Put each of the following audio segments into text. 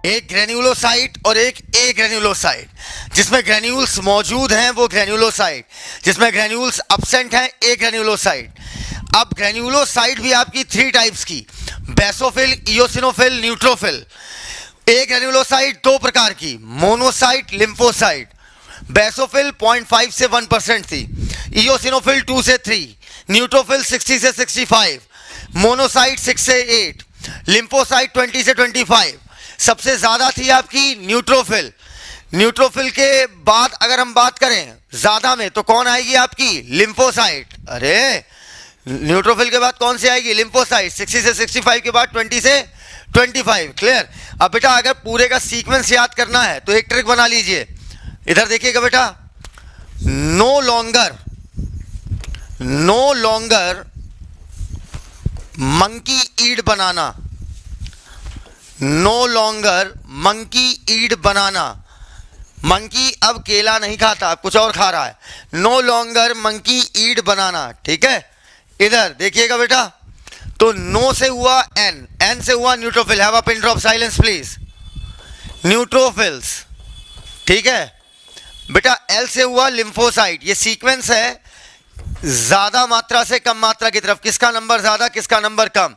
एक ग्रेन्युलोसाइट और एक ए ग्रेन्युलोसाइट। जिसमें ग्रेन्यूल्स मौजूद हैं वो ग्रेन्युलोसाइट, जिसमें ग्रेन्यूल्स एब्सेंट हैं ए ग्रेन्युलोसाइट। अब ग्रेन्युलोसाइट भी आपकी 3 टाइप्स की, बेसोफिल, इयोसिनोफिल, न्यूट्रोफिल। ए ग्रेन्युलोसाइट 2 प्रकार की, मोनोसाइट, लिम्फोसाइट। बेसोफिल 0.5 से 1% थी, इयोसिनोफिल 2 से 3, न्यूट्रोफिल 60 से 65, मोनोसाइट 6 से 8, लिम्फोसाइट 20 से 25। सबसे ज्यादा थी आपकी न्यूट्रोफिल। न्यूट्रोफिल के बाद अगर हम बात करें ज्यादा में तो कौन आएगी आपकी? लिम्फोसाइट। अरे न्यूट्रोफिल के बाद कौन सी आएगी? लिम्फोसाइट। 60 से 65 के बाद 20 से 25। क्लियर? अब बेटा अगर पूरे का सीक्वेंस याद करना है तो एक ट्रिक बना लीजिए, इधर देखिएगा बेटा। नो लॉन्गर मंकी ईड बनाना, नो लॉन्गर मंकी ईड बनाना। मंकी अब केला नहीं खाता, कुछ और खा रहा है। नो लॉन्गर मंकी ईड बनाना, ठीक है? इधर देखिएगा बेटा, तो नो से हुआ एन, एन से हुआ neutrophil. Have a pin drop silence please. Neutrophils, ठीक है बेटा। एल से हुआ लिम्फोसाइट। ये सीक्वेंस है ज्यादा मात्रा से कम मात्रा की तरफ, किसका नंबर ज्यादा किसका नंबर कम।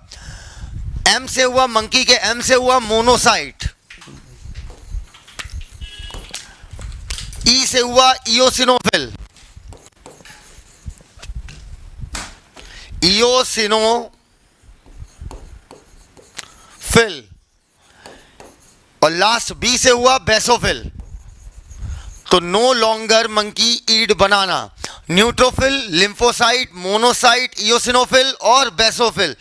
एम से हुआ मंकी के, एम से हुआ मोनोसाइट। ई से हुआ इयोसिनोफिल, इयोसिनोफिल। और लास्ट बी से हुआ बेसोफिल। तो नो लॉन्गर मंकी ईड बनाना, न्यूट्रोफिल, लिम्फोसाइट, मोनोसाइट, इयोसिनोफिल और बेसोफिल।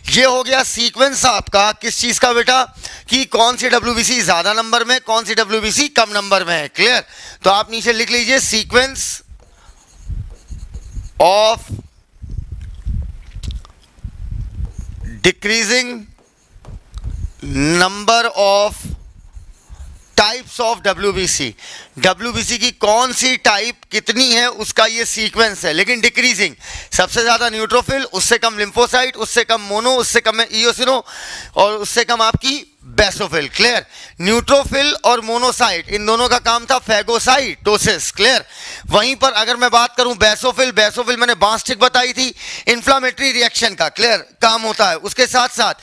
ये हो गया सीक्वेंस आपका किस चीज का बेटा, कि कौन सी डब्ल्यूबीसी ज्यादा नंबर में, कौन सी डब्ल्यूबीसी कम नंबर में है। क्लियर? तो आप नीचे लिख लीजिए sequence of decreasing number of types of WBC. WBC की कौन सी टाइप कितनी है उसका ये सीक्वेंस है, लेकिन डिक्रीजिंग। सबसे ज्यादा न्यूट्रोफिल, उससे कम लिम्फोसाइट, उससे कम मोनो, उससे कम इयोसिनो और उससे कम आपकी बेसोफिल। क्लियर? न्यूट्रोफिल और मोनोसाइट इन दोनों का काम था फैगोसाइटोसिस। क्लियर? वहीं पर अगर मैं बात करूं बेसोफिल, बेसोफिल मैंने बांस्टिक बताई थी, इंफ्लामेटरी रिएक्शन का क्लियर काम होता है। उसके साथ साथ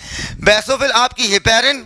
बेसोफिल आपकी हेपेरिन,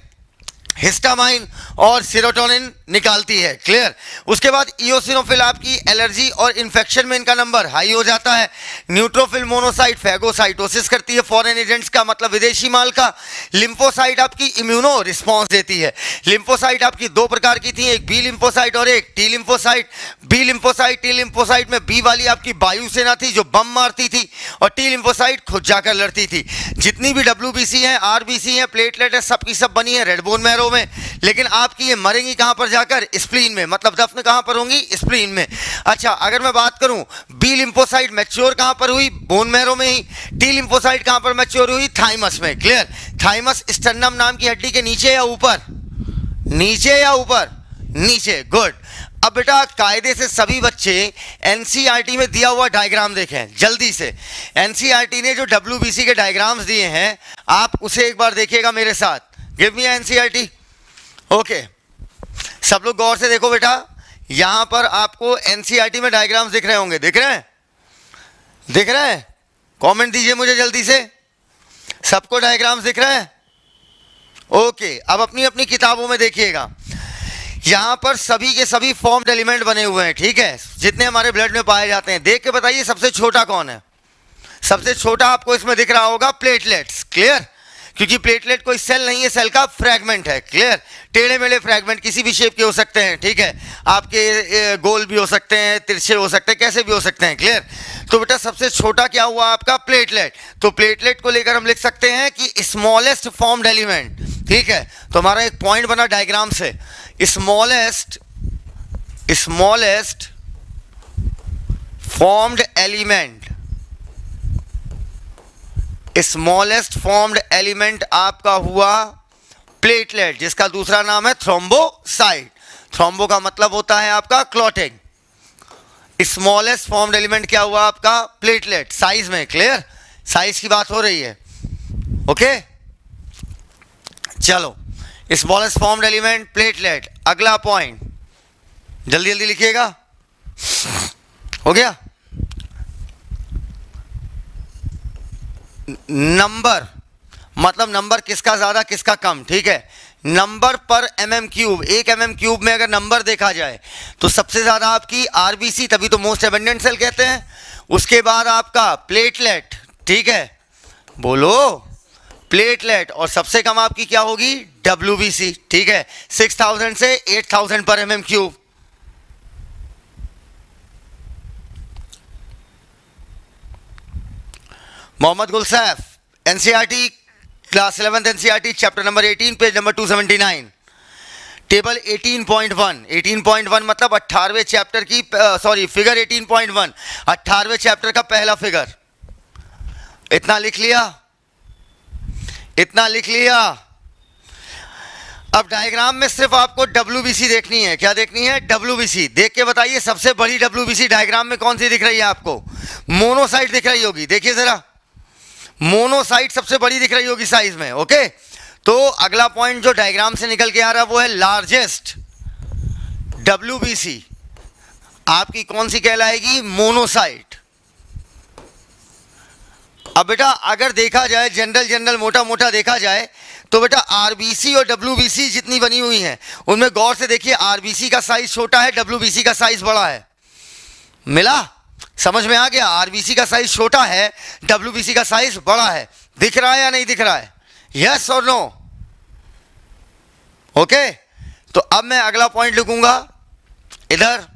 हिस्टामाइन और सेरोटोनिन निकालती है। क्लियर? उसके बाद इयोसिनोफिल आपकी एलर्जी और इन्फेक्शन में इनका नंबर हाई हो जाता है। न्यूट्रोफिल, मोनोसाइट फैगोसाइटोसिस करती है, फॉरेन एजेंट्स का मतलब विदेशी माल का। लिम्फोसाइट आपकी इम्यूनो रिस्पॉन्स देती है। लिम्फोसाइट आपकी 2 प्रकार की थी, एक बी लिम्फोसाइट और एक T lymphocyte. B lymphocyte, T lymphocyte में बी वाली आपकी वायुसेना थी जो बम मारती थी, और टी लिम्फोसाइट खुद जाकर लड़ती थी। जितनी भी डब्ल्यूबीसी है, आरबीसी है, प्लेटलेट है, सबकी सब बनी है रेड बोन मैरो में। लेकिन आपकी ये मरेंगी कहां पर जाकर? स्प्लीन में। मतलब दफन कहां पर होंगी? स्प्लीन में। अच्छा अगर मैं बात करूं बी लिम्फोसाइट मैच्योर कहां पर हुई? बोन मैरो में ही। टी लिम्फोसाइट कहां पर मैच्योर हुई? थाइमस में। क्लियर? थाइमस स्टर्नम नाम की हड्डी के नीचे या ऊपर? नीचे या ऊपर? नीचे। गुड। अब बेटा कायदे से सभी बच्चे एनसीईआरटी में दिया हुआ डायग्राम देखें जल्दी से। एनसीईआरटी ने जो डब्ल्यूबीसी के डायग्राम्स दिए हैं आप उसे एक बार देखिएगा मेरे साथ। Give me NCERT. ओके, सब लोग गौर से देखो बेटा, यहां पर आपको एनसीईआरटी में डायग्राम्स दिख रहे होंगे। दिख रहे हैं? दिख रहे हैं? कमेंट दीजिए मुझे जल्दी से। सबको डायग्राम्स दिख रहे हैं? ओके, अब अपनी अपनी किताबों में देखिएगा। यहां पर सभी के सभी फॉर्म्ड एलिमेंट बने हुए हैं, ठीक है, जितने हमारे ब्लड में पाए जाते हैं। देख के बताइए सबसे छोटा कौन है? सबसे छोटा आपको इसमें दिख रहा होगा प्लेटलेट्स। क्लियर? क्योंकि प्लेटलेट कोई सेल नहीं है, सेल का फ्रैगमेंट है। क्लियर? टेढ़े मेढ़े फ्रैगमेंट किसी भी शेप के हो सकते हैं, ठीक है, आपके गोल भी हो सकते हैं, तिरछे हो सकते हैं, कैसे भी हो सकते हैं। क्लियर? तो बेटा सबसे छोटा क्या हुआ आपका? प्लेटलेट। तो प्लेटलेट को लेकर हम लिख सकते हैं कि स्मॉलेस्ट फॉर्म्ड एलिमेंट। ठीक है, तो हमारा एक पॉइंट बना डायग्राम से, smallest formed element. Smallest formed element आपका हुआ प्लेटलेट, जिसका दूसरा नाम है थ्रोम्बोसाइट। थ्रोम्बो का मतलब होता है आपका क्लॉटिंग। स्मॉलेस्ट फॉर्म्ड एलिमेंट क्या हुआ आपका? प्लेटलेट। साइज में, क्लियर, साइज की बात हो रही है। ओके, चलो स्मॉलेस्ट फॉर्म्ड एलिमेंट प्लेटलेट। अगला पॉइंट जल्दी जल्दी लिखिएगा, हो गया। नंबर मतलब नंबर किसका ज्यादा किसका कम, ठीक है। नंबर पर mm क्यूब, 1 mm क्यूब में अगर नंबर देखा जाए तो सबसे ज्यादा आपकी आरबीसी, तभी तो मोस्ट एबंडेंट सेल कहते हैं। उसके बाद आपका प्लेटलेट, ठीक है, बोलो प्लेटलेट। और सबसे कम आपकी क्या होगी, डब्ल्यूबीसी, ठीक है, 6000 से 8000 पर mm cube. Mohammad Gulsaif, NCERT class 11th NCERT chapter number 18 page number 279, table 18.1। 18.1 मतलब 18वें चैप्टर की, सॉरी फिगर 18.1, 18वें चैप्टर का पहला फिगर। इतना लिख लिया, इतना लिख लिया। अब डायग्राम में सिर्फ आपको डब्ल्यूबीसी देखनी है। क्या देखनी है, डब्ल्यूबीसी। देख के बताइए सबसे बड़ी डब्ल्यूबीसी डायग्राम में कौन सी दिख रही है आपको, मोनोसाइट दिख रही होगी। देखिए जरा, मोनोसाइट सबसे बड़ी दिख रही होगी साइज में, ओके। तो अगला पॉइंट जो डायग्राम से निकल के आ रहा है वो है लार्जेस्ट डब्ल्यूबीसी आपकी कौन सी कहलाएगी, मोनोसाइट। अब बेटा अगर देखा जाए जनरल मोटा मोटा देखा जाए तो बेटा आरबीसी और डब्ल्यूबीसी जितनी बनी हुई हैं उनमें गौर से देखिए, आरबीसी का साइज छोटा है, डब्ल्यूबीसी का साइज बड़ा है। मिला, समझ में आ गया। आरबीसी का साइज छोटा है, डब्ल्यूबीसी का साइज बड़ा है। दिख रहा है या नहीं दिख रहा है, यस और नो, ओके। तो अब मैं अगला पॉइंट लिखूंगा इधर।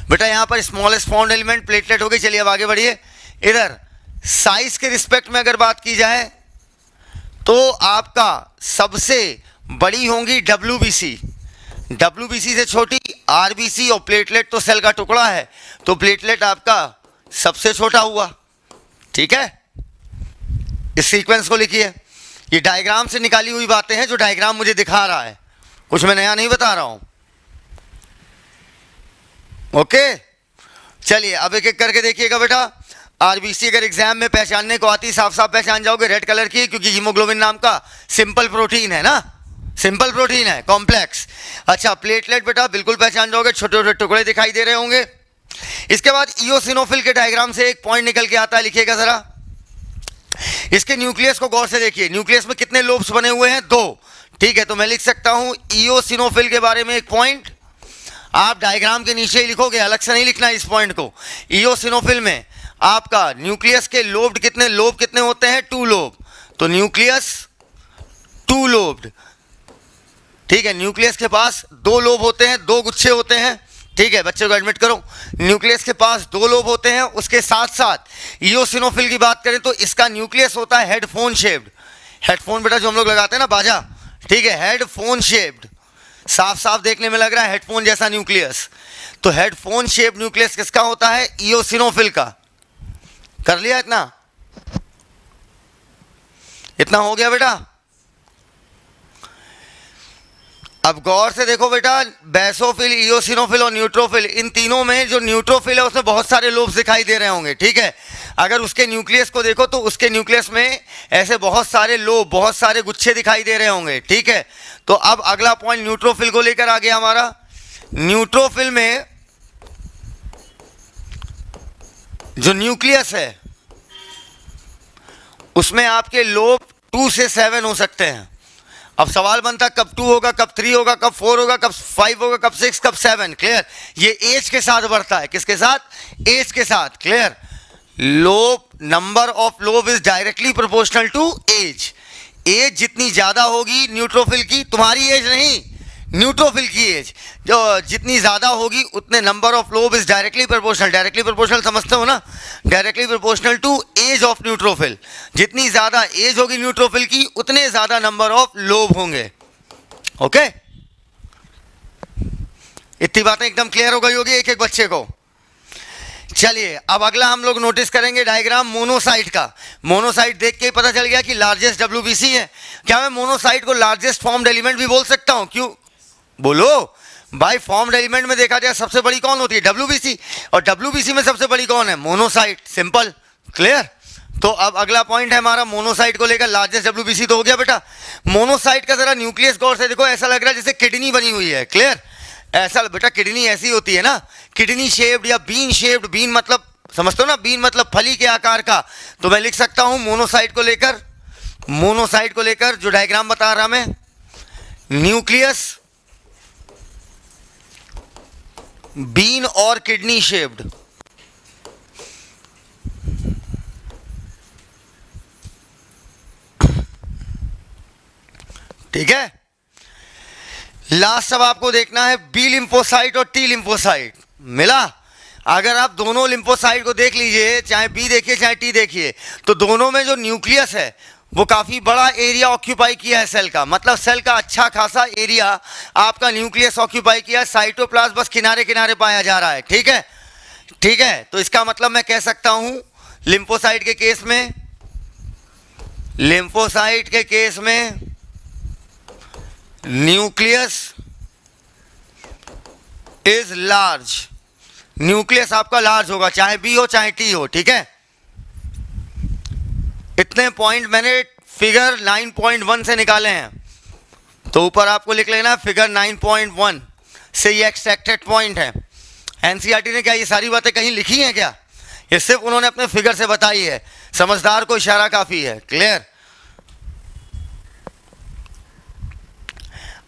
बेटा यहां पर स्मॉलेस्ट फॉर्म्ड एलिमेंट प्लेटलेट हो गई। चलिए अब आगे बढ़िए। इधर साइज के रिस्पेक्ट में अगर बात की जाए तो आपका सबसे बड़ी होंगी डब्ल्यूबीसी, डब्ल्यूबीसी से छोटी आरबीसी, और प्लेटलेट तो सेल का टुकड़ा है तो प्लेटलेट आपका सबसे छोटा हुआ, ठीक है। इस सीक्वेंस को लिखिए। ये डायग्राम से निकाली हुई बातें हैं जो डायग्राम मुझे दिखा रहा है, कुछ मैं नया नहीं बता रहा हूं, ओके। चलिए अब एक एक करके देखिएगा बेटा। आरबीसी अगर एग्जाम में पहचानने को आती, साफ साफ पहचान जाओगे, रेड कलर की, क्योंकि हीमोग्लोबिन नाम का सिंपल प्रोटीन है ना, सिंपल प्रोटीन है, कॉम्प्लेक्स। अच्छा प्लेटलेट बेटा बिल्कुल पहचान जाओगे, छोटे छोटे टुकड़े दिखाई दे रहे होंगे। इसके बाद इओसिनोफिल के डायग्राम से एक पॉइंट निकल के आता है, लिखिएगा जरा। इसके न्यूक्लियस को गौर से देखिए। न्यूक्लियस में कितने लोब्स बने हुए हैं, 2, ठीक है। तो मैं लिख सकता हूं इओसिनोफिल के बारे में एक पॉइंट, आप डायग्राम के नीचे ही लिखोगे, अलग से नहीं लिखना इस पॉइंट को। इओसिनोफिल में आपका न्यूक्लियस के लोब कितने होते हैं, 2 लोब। तो न्यूक्लियस 2 लोब्ड, ठीक है। न्यूक्लियस के पास 2 लोब होते हैं, 2 गुच्छे होते हैं, ठीक है। बच्चे को एडमिट करो। न्यूक्लियस के पास 2 लोब होते हैं। उसके साथ साथ इओसिनोफिल की बात करें तो इसका न्यूक्लियस होता है हेडफोन शेप्ड। हेडफोन बेटा जो हम लोग लगाते हैं ना, बाजा, ठीक है, हेडफोन शेप्ड। साफ साफ देखने में लग रहा है हेडफोन जैसा न्यूक्लियस। तो हेडफोन शेप न्यूक्लियस किसका होता है, इओसिनोफिल का। कर लिया इतना, इतना हो गया बेटा। अब गौर से देखो बेटा, बेसोफिल, इओसिनोफिल और न्यूट्रोफिल, इन तीनों में जो न्यूट्रोफिल है उसमें बहुत सारे लोब्स दिखाई दे रहे होंगे, ठीक है। अगर उसके न्यूक्लियस को देखो तो उसके न्यूक्लियस में ऐसे बहुत सारे लोब, बहुत सारे गुच्छे दिखाई दे रहे होंगे, ठीक है। तो अब अगला पॉइंट न्यूट्रोफिल को लेकर आ गया हमारा। न्यूट्रोफिल में जो न्यूक्लियस है उसमें आपके लोब 2 से 7 हो सकते हैं। अब सवाल बनता कब 2 होगा, कब 3 होगा, कब 4 होगा, कब 5 होगा, कब 6, कब 7, क्लियर। ये एज के साथ बढ़ता है, किसके साथ, एज के साथ, clear. Lobe, number of lobe is directly proportional to age. Age जितनी ज्यादा होगी न्यूट्रोफिल की, तुम्हारी एज नहीं, न्यूट्रोफिल की एज जो जितनी ज्यादा होगी उतने number of lobe is directly proportional. Directly proportional समझते हो ना, directly proportional to age of neutrophil. जितनी ज्यादा एज होगी न्यूट्रोफिल की उतने ज्यादा नंबर ऑफ लोब होंगे, ओके। इतनी बातें एकदम क्लियर हो गई होगी एक एक बच्चे को। चलिए अब अगला हम लोग नोटिस करेंगे डायग्राम मोनोसाइट का। मोनोसाइट देख के ही पता चल गया कि लार्जेस्ट डब्ल्यूबीसी है। क्या मैं मोनोसाइट को लार्जेस्ट फॉर्म्ड एलिमेंट भी बोल सकता हूं, क्यों, बोलो भाई। फॉर्म्ड एलिमेंट में देखा जाए सबसे बड़ी कौन होती है, डब्ल्यूबीसी। और डब्ल्यूबीसी में सबसे बड़ी कौन है, मोनोसाइट, सिंपल, क्लियर। तो अब अगला पॉइंट है हमारा मोनोसाइट को लेकर, लार्जेस्ट डब्ल्यूबीसी तो हो गया बेटा। मोनोसाइट का जरा न्यूक्लियस गौर से देखो, ऐसा लग रहा है जैसे किडनी बनी हुई है, क्लियर? ऐसा बेटा किडनी ऐसी होती है ना, किडनी शेप्ड या बीन शेप्ड, बीन मतलब समझते हो ना, बीन मतलब फली के आकार का। तो मैं लिख सकता हूं मोनोसाइट को लेकर जो डायग्राम बता रहा मैं, न्यूक्लियस बीन और किडनी शेप्ड। ठीक है, लास्ट अब आपको देखना है बी लिम्फोसाइट और टी लिम्फोसाइट। मिला? अगर आप दोनों लिम्फोसाइट को देख लीजिए, चाहे बी देखिए चाहे टी देखिए, तो दोनों में जो न्यूक्लियस है वो काफी बड़ा एरिया ऑक्यूपाई किया है सेल का, मतलब सेल का अच्छा खासा एरिया आपका न्यूक्लियस ऑक्यूपाई किया है। साइटोप्लाज्म बस किनारे किनारे पाया जा रहा है। ठीक है, ठीक है, तो इसका मतलब मैं कह सकता हूं लिम्फोसाइट के केस में न्यूक्लियस इज लार्ज, न्यूक्लियस आपका लार्ज होगा, चाहे बी हो चाहे टी हो। ठीक है, इतने पॉइंट मैंने फिगर 9.1 से निकाले हैं, तो ऊपर आपको लिख लेना फिगर 9.1 से ये एक्सट्रैक्टेड पॉइंट है। एनसीईआरटी ने क्या ये सारी बातें कहीं लिखी हैं क्या? ये सिर्फ उन्होंने अपने फिगर से बताई है। समझदार को इशारा काफी है, क्लियर?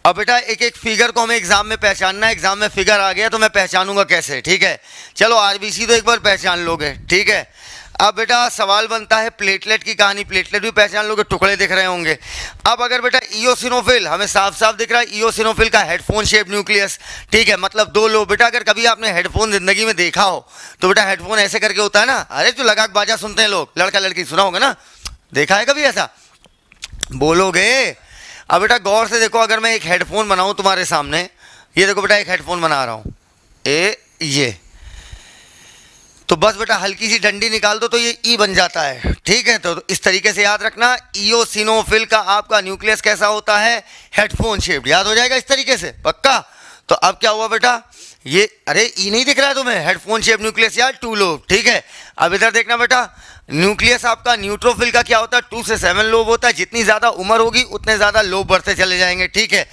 अब बेटा एक एक फिगर को हमें एग्जाम में पहचानना है। एग्जाम में फिगर आ गया तो मैं पहचानूंगा कैसे? ठीक है, चलो आरबीसी तो एक बार पहचान लोगे। ठीक है, अब बेटा सवाल बनता है प्लेटलेट की कहानी, प्लेटलेट भी पहचान लोगे, टुकड़े दिख रहे होंगे। अब अगर बेटा इयोसिनोफिल, हमें साफ साफ दिख रहा है इयोसिनोफिल का हेडफोन शेप न्यूक्लियस। ठीक है, मतलब दो लोब। बेटा अगर कभी आपने हेडफोन जिंदगी में देखा हो तो बेटा हेडफोन ऐसे करके होता है ना, अरे जो लगा बाजा सुनते हैं लोग, लड़का लड़की, सुना होगा ना, देखा है कभी ऐसा? बोलोगे? अब बेटा गौर से देखो, अगर मैं एक हेडफोन बनाऊं तुम्हारे सामने, ये देखो बेटा एक हेडफोन बना रहा हूं, ये तो बस बेटा हल्की सी डंडी निकाल दो तो ये ई बन जाता है। ठीक है, तो इस तरीके से याद रखना, इयोसिनोफिल का आपका न्यूक्लियस कैसा होता है? Headphone shaped. याद हो जाएगा इस तरीके से, पक्का? तो अब क्या हुआ बेटा, ये अरे ई नहीं दिख रहा है तुम्हें? हेडफोन शेप न्यूक्लियस यार, 2 लोब। ठीक है, अब इधर देखना बेटा, न्यूक्लियस आपका न्यूट्रोफिल का क्या होता है? 2 से 7 लोब होता है। जितनी ज्यादा उम्र होगी उतने ज्यादा लोब बढ़ते चले जाएंगे। ठीक है,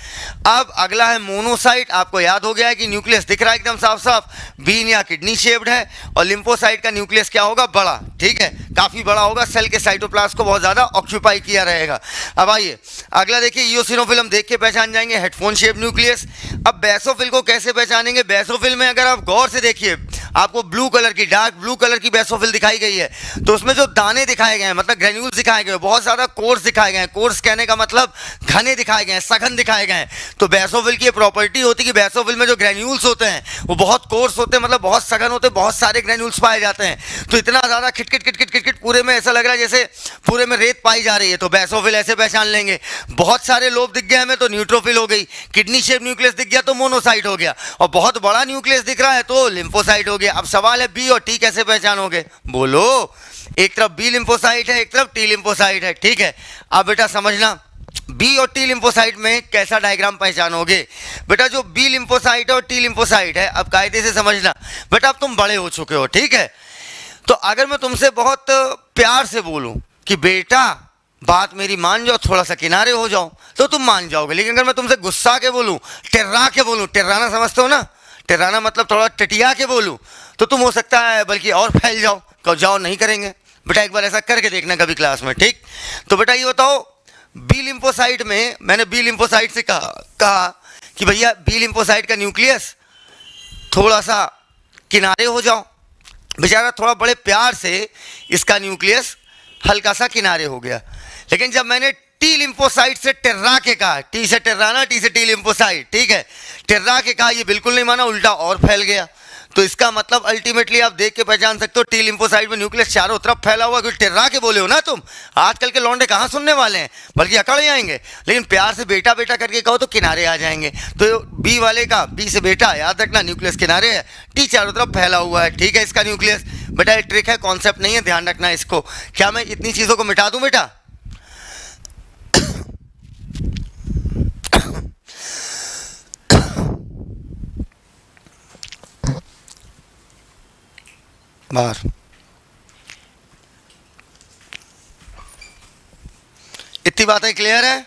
अब अगला है मोनोसाइट। आपको याद हो गया है कि न्यूक्लियस दिख रहा है एकदम साफ साफ, बीन या किडनी शेप्ड है। और लिम्फोसाइट का न्यूक्लियस क्या होगा? बड़ा। ठीक है, काफी बड़ा होगा, सेल के साइटोप्लाज्म को बहुत ज्यादा ऑक्यूपाई किया रहेगा। अब आइए अगला देखिए, इयोसिनोफिल हम देख के पहचान जाएंगे, हेडफोन शेप न्यूक्लियस। अब बेसोफिल को कैसे पहचानेंगे? बेसोफिल में अगर आप गौर से देखिए, आपको ब्लू कलर की, डार्क ब्लू कलर की बेसोफिल दिखाई गई है, तो उसमें जो दाने दिखाए गए हैं, मतलब ग्रेन्यूल्स दिखाए गए हैं, बहुत ज्यादा कोर्स दिखाए गए हैं। कोर्स कहने का मतलब घने दिखाए गए हैं, सघन दिखाए गए हैं। तो बेसोफिल की प्रॉपर्टी होती है कि बेसोफिल में जो ग्रेन्यूल्स होते हैं वो बहुत कोर्स होते हैं, मतलब बहुत सघन होते हैं, बहुत सारे ग्रेन्यूल्स पाए जाते हैं। तो इतना ज्यादा खिटखिट खिटखिट खिटखिट, पूरे में ऐसा लग रहा है जैसे पूरे में रेत पाई जा रही है, तो बेसोफिल ऐसे पहचान लेंगे। बहुत सारे लोब दिख गए हमें तो न्यूट्रोफिल हो गई। किडनी शेप न्यूक्लियस दिख गया तो मोनोसाइट हो गया। और बहुत बड़ा न्यूक्लियस दिख रहा है तो लिम्फोसाइट हो गया। अब सवाल है बी और टी कैसे पहचानोगे? बोलो, एक तरफ बी लिम्फोसाइट है, एक तरफ टी लिम्फोसाइट है। ठीक है, अब बेटा समझना, बी और टी लिम्फोसाइट में कैसा डायग्राम पहचानोगे? बेटा जो बी लिम्फोसाइट है और टी लिम्फोसाइट है, अब कायदे से समझना बेटा, अब तुम बड़े हो चुके हो। ठीक है, तो अगर मैं तुमसे बहुत प्यार से बोलूं कि बेटा बात मेरी मान जाओ, थोड़ा सा किनारे हो जाओ, तो तुम मान जाओगे। लेकिन अगर मैं तुमसे गुस्सा के बोलूं, टिर्रा के बोलूं, टिर्राना समझते हो ना, टिर्राना मतलब थोड़ा टिटिया के बोलूं, तो तुम हो सकता है बल्कि और फैल जाओ, कहो जाओ नहीं करेंगे। बेटा एक बार ऐसा करके देखना कभी क्लास में। ठीक, तो बेटा ये बताओ, बी लिम्फोसाइट में मैंने बी लिम्फोसाइट से कहा कि भैया बी लिम्फोसाइट का न्यूक्लियस थोड़ा सा किनारे हो जाओ। बेचारा थोड़ा बड़े प्यार से इसका न्यूक्लियस हल्का सा किनारे हो गया। लेकिन जब मैंने टी लिम्फोसाइट से टिर्रा के कहा, टी से टिर्राना, टी से टी लिम्फोसाइट, ठीक है, टिर्रा के कहा, ये बिल्कुल नहीं माना, उल्टा और फैल गया। तो इसका मतलब अल्टीमेटली आप देख के पहचान सकते हो, टी लिम्फोसाइट में न्यूक्लियस चारों तरफ फैला हुआ। क्योंकि टिर्रा के बोले हो ना तुम, आजकल के लौंडे कहाँ सुनने वाले हैं, बल्कि अकड़ जाएंगे। लेकिन प्यार से बेटा बेटा करके कहो तो किनारे आ जाएंगे। तो बी वाले का, बी से बेटा, याद रखना न्यूक्लियस किनारे है, टी चारों तरफ फैला हुआ है। ठीक है, इसका न्यूक्लियस। बेटा ये ट्रिक है, कॉन्सेप्ट नहीं है, ध्यान रखना इसको। क्या मैं इतनी चीजों को मिटा दूं बेटा? बाहर इतनी बातें क्लियर है?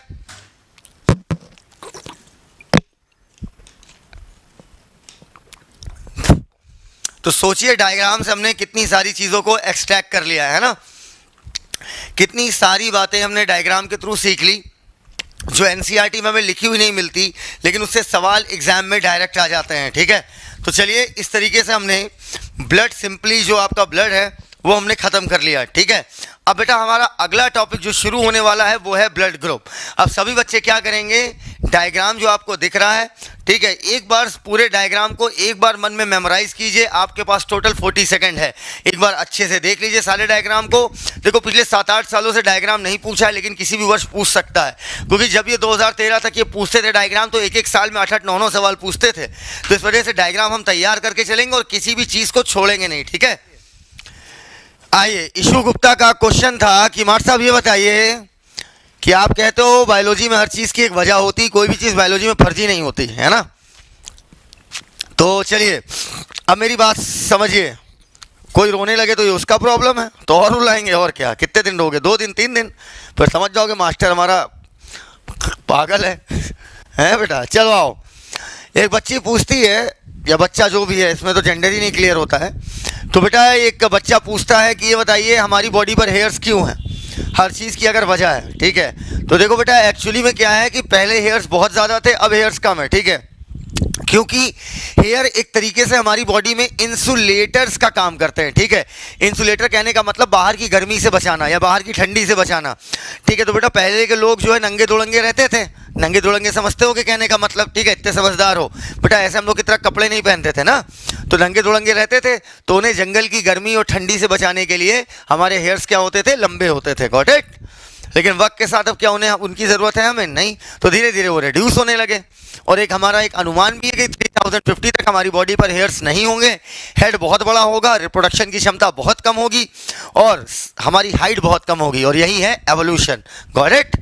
तो सोचिए डायग्राम से हमने कितनी सारी चीजों को एक्सट्रैक्ट कर लिया है ना, कितनी सारी बातें हमने डायग्राम के थ्रू सीख ली जो एनसीईआरटी में हमें लिखी हुई नहीं मिलती, लेकिन उससे सवाल एग्जाम में डायरेक्ट आ जाते हैं। ठीक है, तो चलिए इस तरीके से हमने ब्लड सिंपली जो आपका ब्लड है वो हमने खत्म कर लिया। ठीक है, अब बेटा हमारा अगला टॉपिक जो शुरू होने वाला है वो है ब्लड ग्रुप। अब सभी बच्चे क्या करेंगे, डायग्राम जो आपको दिख रहा है, ठीक है, एक बार पूरे डायग्राम को एक बार मन में मेमोराइज कीजिए। आपके पास टोटल 40 सेकंड है, एक बार अच्छे से देख लीजिए सारे डायग्राम को। देखो पिछले 7-8 सालों से डायग्राम नहीं पूछा है, लेकिन किसी भी वर्ष पूछ सकता है, क्योंकि जब ये 2013 तक ये पूछते थे डायग्राम तो एक सवाल में 8-8, 9-9 सवाल पूछते थे। तो इस वजह से डायग्राम हम तैयार करके चलेंगे और किसी भी चीज़ को छोड़ेंगे नहीं। ठीक है, आइए, ईशु गुप्ता का क्वेश्चन था कि मास्टर साहब ये बताइए कि आप कहते हो बायोलॉजी में हर चीज़ की एक वजह होती, कोई भी चीज़ बायोलॉजी में फर्जी नहीं होती है ना। तो चलिए अब मेरी बात समझिए, कोई रोने लगे तो ये उसका प्रॉब्लम है, तो और रुलाएंगे और क्या, कितने दिन रोगे, 2 दिन 3 दिन, फिर समझ जाओगे मास्टर हमारा पागल है बेटा। चलो आओ, एक बच्ची पूछती है, या बच्चा जो भी है, इसमें तो जेंडर ही नहीं क्लियर होता है। तो बेटा एक बच्चा पूछता है कि ये बताइए हमारी बॉडी पर हेयर्स क्यों हैं, हर चीज़ की अगर वजह है। ठीक है, तो देखो बेटा एक्चुअली में क्या है कि पहले हेयर्स बहुत ज़्यादा थे, अब हेयर्स कम है। ठीक है, क्योंकि हेयर एक तरीके से हमारी बॉडी में इंसुलेटर्स का काम करते हैं। ठीक है, इंसुलेटर कहने का मतलब बाहर की गर्मी से बचाना या बाहर की ठंडी से बचाना। ठीक है, तो बेटा पहले के लोग जो है नंगे दुड़ंगे रहते थे, नंगे दुड़ंगे समझते हो कि कहने का मतलब, ठीक है, इतने समझदार हो बेटा, ऐसे हम लोग की तरह कपड़े नहीं पहनते थे ना, तो नंगे दुड़ंगे रहते थे, तो उन्हें जंगल की गर्मी और ठंडी से बचाने के लिए हमारे हेयर्स क्या होते थे, लंबे होते थे। Got it? लेकिन वक्त के साथ अब क्या उन्हें उनकी ज़रूरत है, हमें नहीं, तो धीरे धीरे वो रिड्यूस होने लगे। और एक हमारा एक अनुमान भी है कि 3050 तक हमारी बॉडी पर हेयर्स नहीं होंगे, हेड बहुत बड़ा होगा, रिप्रोडक्शन की क्षमता बहुत कम होगी और हमारी हाइट बहुत कम होगी, और यही है एवोल्यूशन। Got it?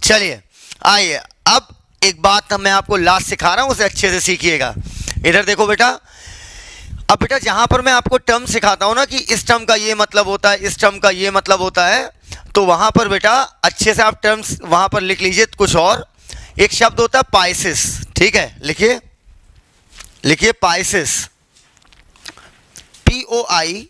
चलिए आइए, अब एक बात मैं आपको लास्ट सिखा रहा हूँ, उसे अच्छे से सीखिएगा। इधर देखो बेटा, अब बेटा जहाँ पर मैं आपको टर्म सिखाता हूँ ना कि इस टर्म का ये मतलब होता है, इस टर्म का ये मतलब होता है, तो वहाँ पर बेटा अच्छे से आप टर्म्स वहाँ पर लिख लीजिए। कुछ और एक शब्द होता है पाइसिस। ठीक है, लिखिए लिखिए पाइसिस, POIESIS,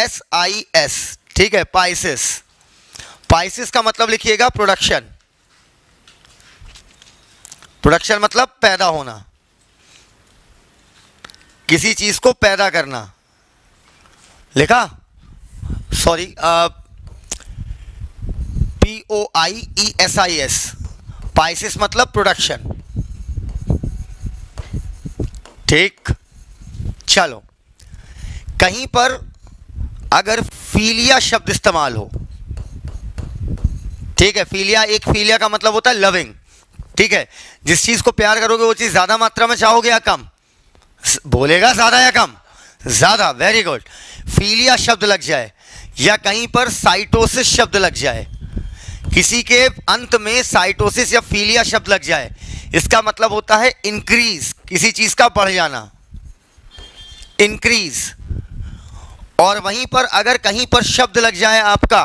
POIESIS। ठीक है, पाइसिस। पाइसिस का मतलब लिखिएगा प्रोडक्शन। प्रोडक्शन मतलब पैदा होना, किसी चीज को पैदा करना। लिखा? सॉरी, POIESIS, पाइसिस मतलब प्रोडक्शन। ठीक, चलो, कहीं पर अगर फीलिया शब्द इस्तेमाल हो, ठीक है, फीलिया, एक फीलिया का मतलब होता है लविंग। ठीक है, जिस चीज को प्यार करोगे वो चीज ज्यादा मात्रा में चाहोगे या कम? बोलेगा ज्यादा या कम? ज्यादा। Very good. फीलिया शब्द लग जाए, या कहीं पर साइटोसिस शब्द लग जाए, किसी के अंत में साइटोसिस या फीलिया शब्द लग जाए, इसका मतलब होता है इंक्रीज, किसी चीज का बढ़ जाना, इंक्रीज। और वहीं पर अगर कहीं पर शब्द लग जाए आपका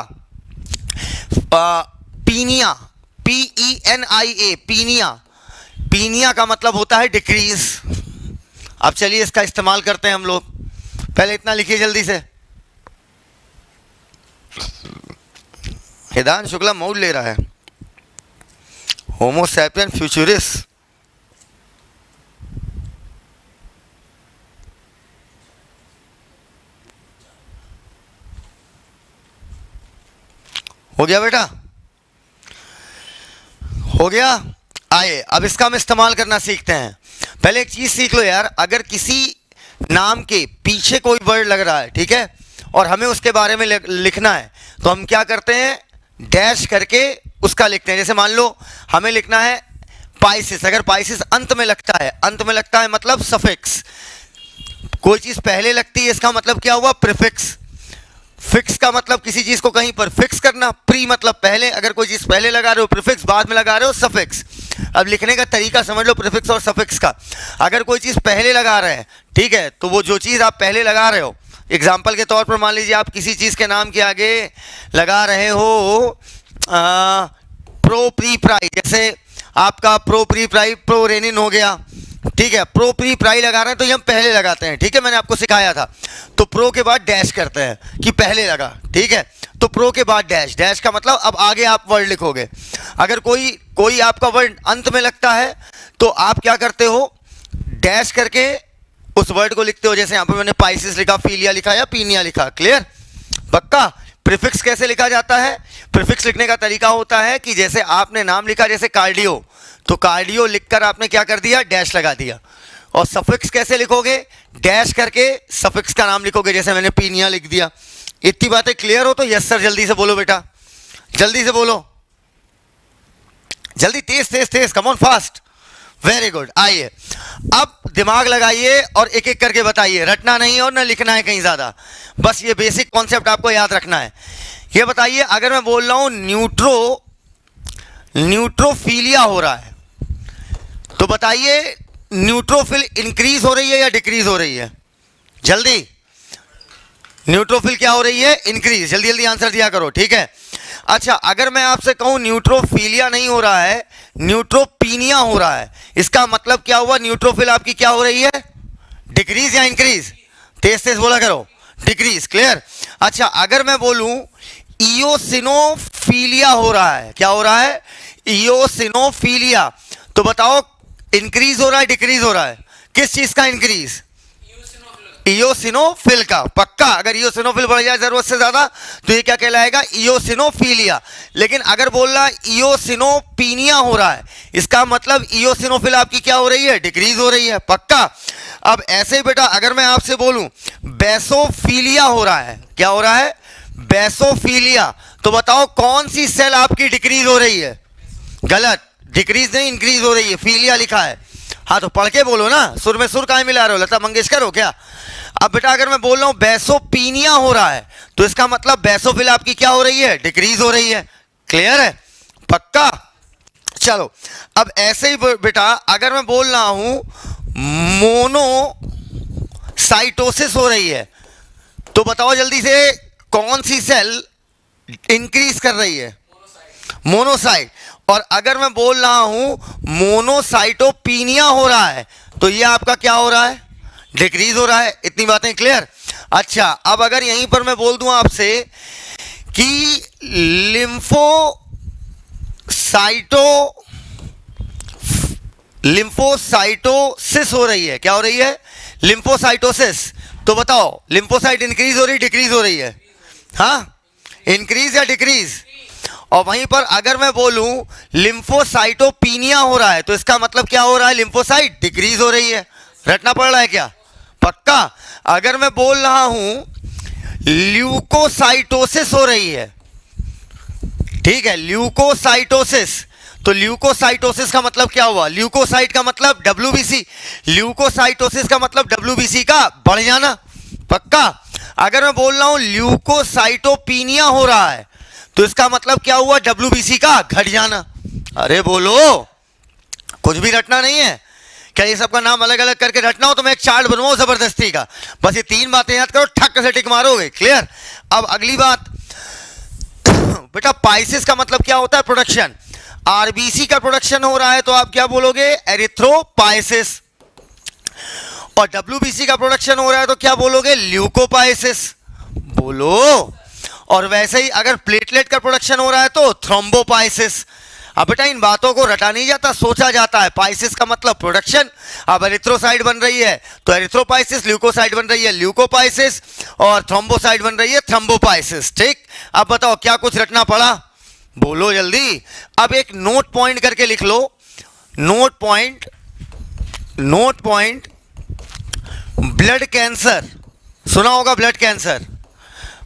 पीनिया, PENIA, पीनिया, पीनिया का मतलब होता है डिक्रीज। अब चलिए इसका इस्तेमाल करते हैं हम लोग। पहले इतना लिखिए जल्दी से। हिदान शुक्ला मोड ले रहा है, होमो सैपियन फ्यूचरिस। हो गया बेटा? हो गया? आइए अब इसका हम इस्तेमाल करना सीखते हैं। पहले एक चीज सीख लो यार, अगर किसी नाम के पीछे कोई वर्ड लग रहा है, ठीक है, और हमें उसके बारे में लिखना है, तो हम क्या करते हैं, डैश करके उसका लिखते हैं। जैसे मान लो हमें लिखना है पाइसिस, अगर पाइसिस अंत में लगता है, अंत में लगता है मतलब सफिक्स, कोई चीज पहले लगती है इसका मतलब क्या हुआ, प्रीफिक्स। फिक्स का मतलब किसी चीज को कहीं पर फिक्स करना, प्री मतलब पहले, अगर कोई चीज पहले लगा रहे हो प्रीफिक्स, बाद में लगा रहे हो सफिक्स। अब लिखने का तरीका समझ लो प्रीफिक्स और सफिक्स का। अगर कोई चीज पहले लगा रहे हैं, ठीक है, तो वो जो चीज़ आप पहले लगा रहे हो, एग्जाम्पल के तौर पर मान लीजिए आप किसी चीज़ के नाम के आगे लगा रहे हो प्रो प्री प्राई, जैसे आपका प्रो प्री प्राई प्रो रेनिन हो गया, ठीक है, प्रो प्री प्राई लगा रहे हैं तो ये हम पहले लगाते हैं, ठीक है, मैंने आपको सिखाया था। तो प्रो के बाद डैश करते हैं कि पहले लगा, ठीक है, तो प्रो के बाद डैश, डैश का मतलब अब आगे आप वर्ड लिखोगे। अगर कोई आपका वर्ड अंत में लगता है तो आप क्या करते हो, डैश करके उस वर्ड को लिखते हो। जैसे यहाँ पर मैंने पाइसिस लिखा, फीलिया लिखा या पीनिया लिखा, क्लियर, पक्का। प्रीफिक्स कैसे लिखा जाता है? प्रीफिक्स लिखने का तरीका होता है कि जैसे आपने नाम लिखा, जैसे कार्डियो, तो कार्डियो लिखकर आपने क्या कर दिया, डैश लगा दिया। और सफिक्स कैसे लिखोगे, डैश करके सफिक्स का नाम लिखोगे, जैसे मैंने पीनिया लिख दिया। इतनी बातें क्लियर हो तो यस सर जल्दी से बोलो बेटा, जल्दी से बोलो, जल्दी, तेज तेज तेज, come on fast, very good. आइए अब दिमाग लगाइए और एक एक करके बताइए, रटना नहीं है और ना लिखना है कहीं ज्यादा, बस ये बेसिक कॉन्सेप्ट आपको याद रखना है। ये बताइए, अगर मैं बोल रहा हूं न्यूट्रोफिलिया हो रहा है, तो बताइए न्यूट्रोफिल इंक्रीज हो रही है या डिक्रीज हो रही है? जल्दी, न्यूट्रोफिल क्या हो रही है? इंक्रीज। जल्दी जल्दी आंसर दिया करो, ठीक है। अच्छा, अगर मैं आपसे कहूं न्यूट्रोफिलिया नहीं हो रहा है, न्यूट्रोपीनिया हो रहा है, इसका मतलब क्या हुआ? न्यूट्रोफिल आपकी क्या हो रही है, डिक्रीज या इंक्रीज? तेज तेज बोला करो, डिक्रीज, क्लियर। अच्छा, अगर मैं बोलूं इयोसिनोफिलिया हो रहा है, क्या हो रहा है? इयोसिनोफिलिया, तो बताओ इंक्रीज हो रहा है डिक्रीज हो रहा है? किस चीज का इंक्रीज? इयोसिनोफिल का, पक्का। अगर इयोसिनोफिल बढ़ जाए जरूरत से ज्यादा तो ये क्या कहलाएगा? इयोसिनोफिलिया। लेकिन अगर बोल रहा इयोसिनोपीनिया हो रहा है, इसका मतलब इयोसिनोफिल आपकी क्या हो रही है? डिक्रीज हो रही है, पक्का। अब ऐसे ही बेटा अगर मैं आपसे बोलूं बेसोफिलिया हो रहा है, क्या हो रहा है? बेसोफिलिया, तो बताओ कौन सी सेल आपकी डिक्रीज हो रही है? गलत, डिक्रीज नहीं इंक्रीज हो रही है, फीलिया लिखा है। हाँ तो पढ़ के बोलो ना, सुर में सुर काहे मिला रहे हो, लता मंगेशकर हो क्या? अब बेटा अगर मैं बोल रहा हूं बेसोपीनिया हो रहा है, तो इसका मतलब बेसोफिल आपकी क्या हो रही है? डिक्रीज हो रही है, क्लियर है, पक्का। चलो अब ऐसे ही बेटा अगर मैं बोल रहा हूं मोनोसाइटोसिस हो रही है, तो बताओ जल्दी से कौन सी सेल इंक्रीज कर रही है? मोनोसाइट। और अगर मैं बोल रहा हूं मोनोसाइटोपीनिया हो रहा है, तो ये आपका क्या हो रहा है? डिक्रीज हो रहा है। इतनी बातें क्लियर। अच्छा, अब अगर यहीं पर मैं बोल दूं आपसे कि लिम्फोसाइटोसिस हो रही है, क्या हो रही है? लिम्फोसाइटोसिस, तो बताओ लिम्फोसाइट इंक्रीज हो रही डिक्रीज हो रही है? हाँ, इंक्रीज या डिक्रीज? और वहीं पर अगर मैं बोलूं लिम्फोसाइटोपीनिया हो रहा है, तो इसका मतलब क्या हो रहा है? लिम्फोसाइट डिक्रीज हो रही है। रटना पड़ रहा है क्या? पक्का। अगर मैं बोल रहा हूं ल्यूकोसाइटोसिस हो रही है, ठीक है, ल्यूकोसाइटोसिस, तो ल्यूकोसाइटोसिस का मतलब क्या हुआ? ल्यूकोसाइट का मतलब WBC, ल्यूकोसाइटोसिस का मतलब WBC का बढ़ जाना, पक्का। अगर मैं बोल रहा हूं ल्यूकोसाइटोपीनिया हो रहा है, तो इसका मतलब क्या हुआ? WBC का घट जाना। अरे बोलो, कुछ भी रटना नहीं है क्या? ये सबका नाम अलग अलग करके रटना हो तो मैं एक चार्ट बनवाऊं जबरदस्ती का, बस ये 3 बातें याद करो, ठक से टिक मारोगे, क्लियर। अब अगली बात बेटा, पाइसिस का मतलब क्या होता है? प्रोडक्शन। RBC का प्रोडक्शन हो रहा है तो आप क्या बोलोगे? एरिथ्रोपाइसिस। और WBC का प्रोडक्शन हो रहा है तो क्या बोलोगे? ल्यूकोपाइसिस। बोलो। और वैसे ही अगर प्लेटलेट का प्रोडक्शन हो रहा है तो थ्रोम्बोपाइसिस। अब बेटा इन बातों को रटा नहीं जाता, सोचा जाता है। पाइसिस का मतलब प्रोडक्शन, अब एरिथ्रोसाइट बन रही है तो एरिथ्रोपाइसिस, ल्यूकोसाइट बन रही है ल्यूकोपाइसिस, और थ्रोम्बोसाइट बन रही है थ्रोम्बोपाइसिस, ठीक। अब बताओ क्या कुछ रटना पड़ा? बोलो जल्दी। अब एक नोट पॉइंट करके लिख लो, नोट पॉइंट, ब्लड कैंसर सुना होगा। ब्लड कैंसर,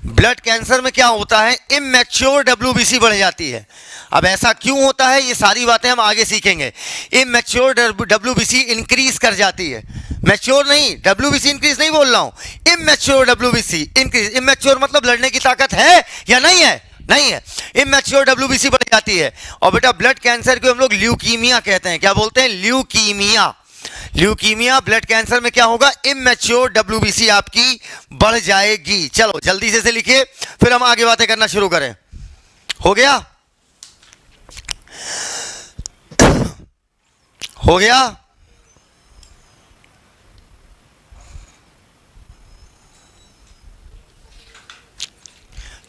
ब्लड कैंसर में क्या होता है? इमैच्योर WBC बढ़ जाती है। अब ऐसा क्यों होता है, ये सारी बातें हम आगे सीखेंगे। इमैच्योर WBC इंक्रीज कर जाती है, मैच्योर नहीं, WBC इंक्रीज नहीं बोल रहा हूं, इमैच्योर WBC इंक्रीज। इमैच्योर मतलब लड़ने की ताकत है या नहीं है? नहीं है। इमैच्योर WBC बढ़ जाती है। और बेटा ब्लड कैंसर को हम लोग ल्यूकीमिया कहते हैं। क्या बोलते हैं? ल्यूकीमिया। ल्यूकीमिया ब्लड कैंसर में क्या होगा, इमेच्योर डब्ल्यूबीसी आपकी बढ़ जाएगी। चलो जल्दी से लिखिए, फिर हम आगे बातें करना शुरू करें। हो गया, हो गया।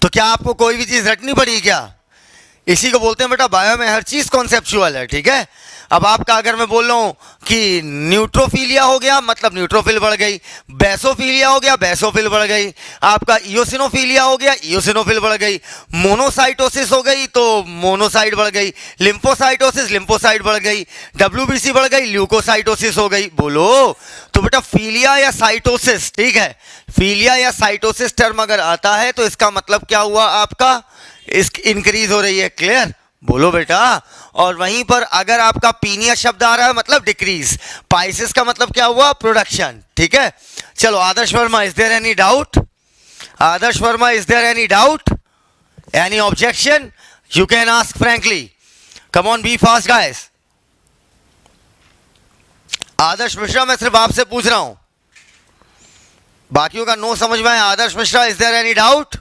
तो क्या आपको कोई भी चीज रटनी पड़ी क्या? इसी को बोलते हैं बेटा बायो में हर चीज कॉन्सेप्चुअल है, ठीक है। अब आपका अगर मैं बोल रहा हूं कि न्यूट्रोफिलिया हो गया मतलब न्यूट्रोफिल बढ़ गई, बेसोफिलिया हो गया बेसोफिल बढ़ गई, आपका इयोसिनोफिलिया हो गया इयोसिनोफिल बढ़ गई, मोनोसाइटोसिस हो गई तो मोनोसाइट बढ़ गई, लिम्फोसाइटोसिस लिम्फोसाइट बढ़ गई, डब्ल्यूबीसी बढ़ गई ल्यूकोसाइटोसिस हो गई। बोलो तो बेटा फीलिया या साइटोसिस, ठीक है, फीलिया या साइटोसिस टर्म अगर आता है तो इसका मतलब क्या हुआ, आपका इंक्रीज हो रही है। क्लियर? बोलो बेटा। और वहीं पर अगर आपका पीनिया शब्द आ रहा है मतलब डिक्रीज, पाइसिस का मतलब क्या हुआ, प्रोडक्शन, ठीक है। चलो Adarsh Verma, is there any doubt? Adarsh Verma, is there any doubt, any objection? You can ask frankly, come on, be fast guys. Adarsh Mishra, मैं सिर्फ आपसे पूछ रहा हूं, बाकियों का नो समझ में आया। Adarsh Mishra, is there any doubt?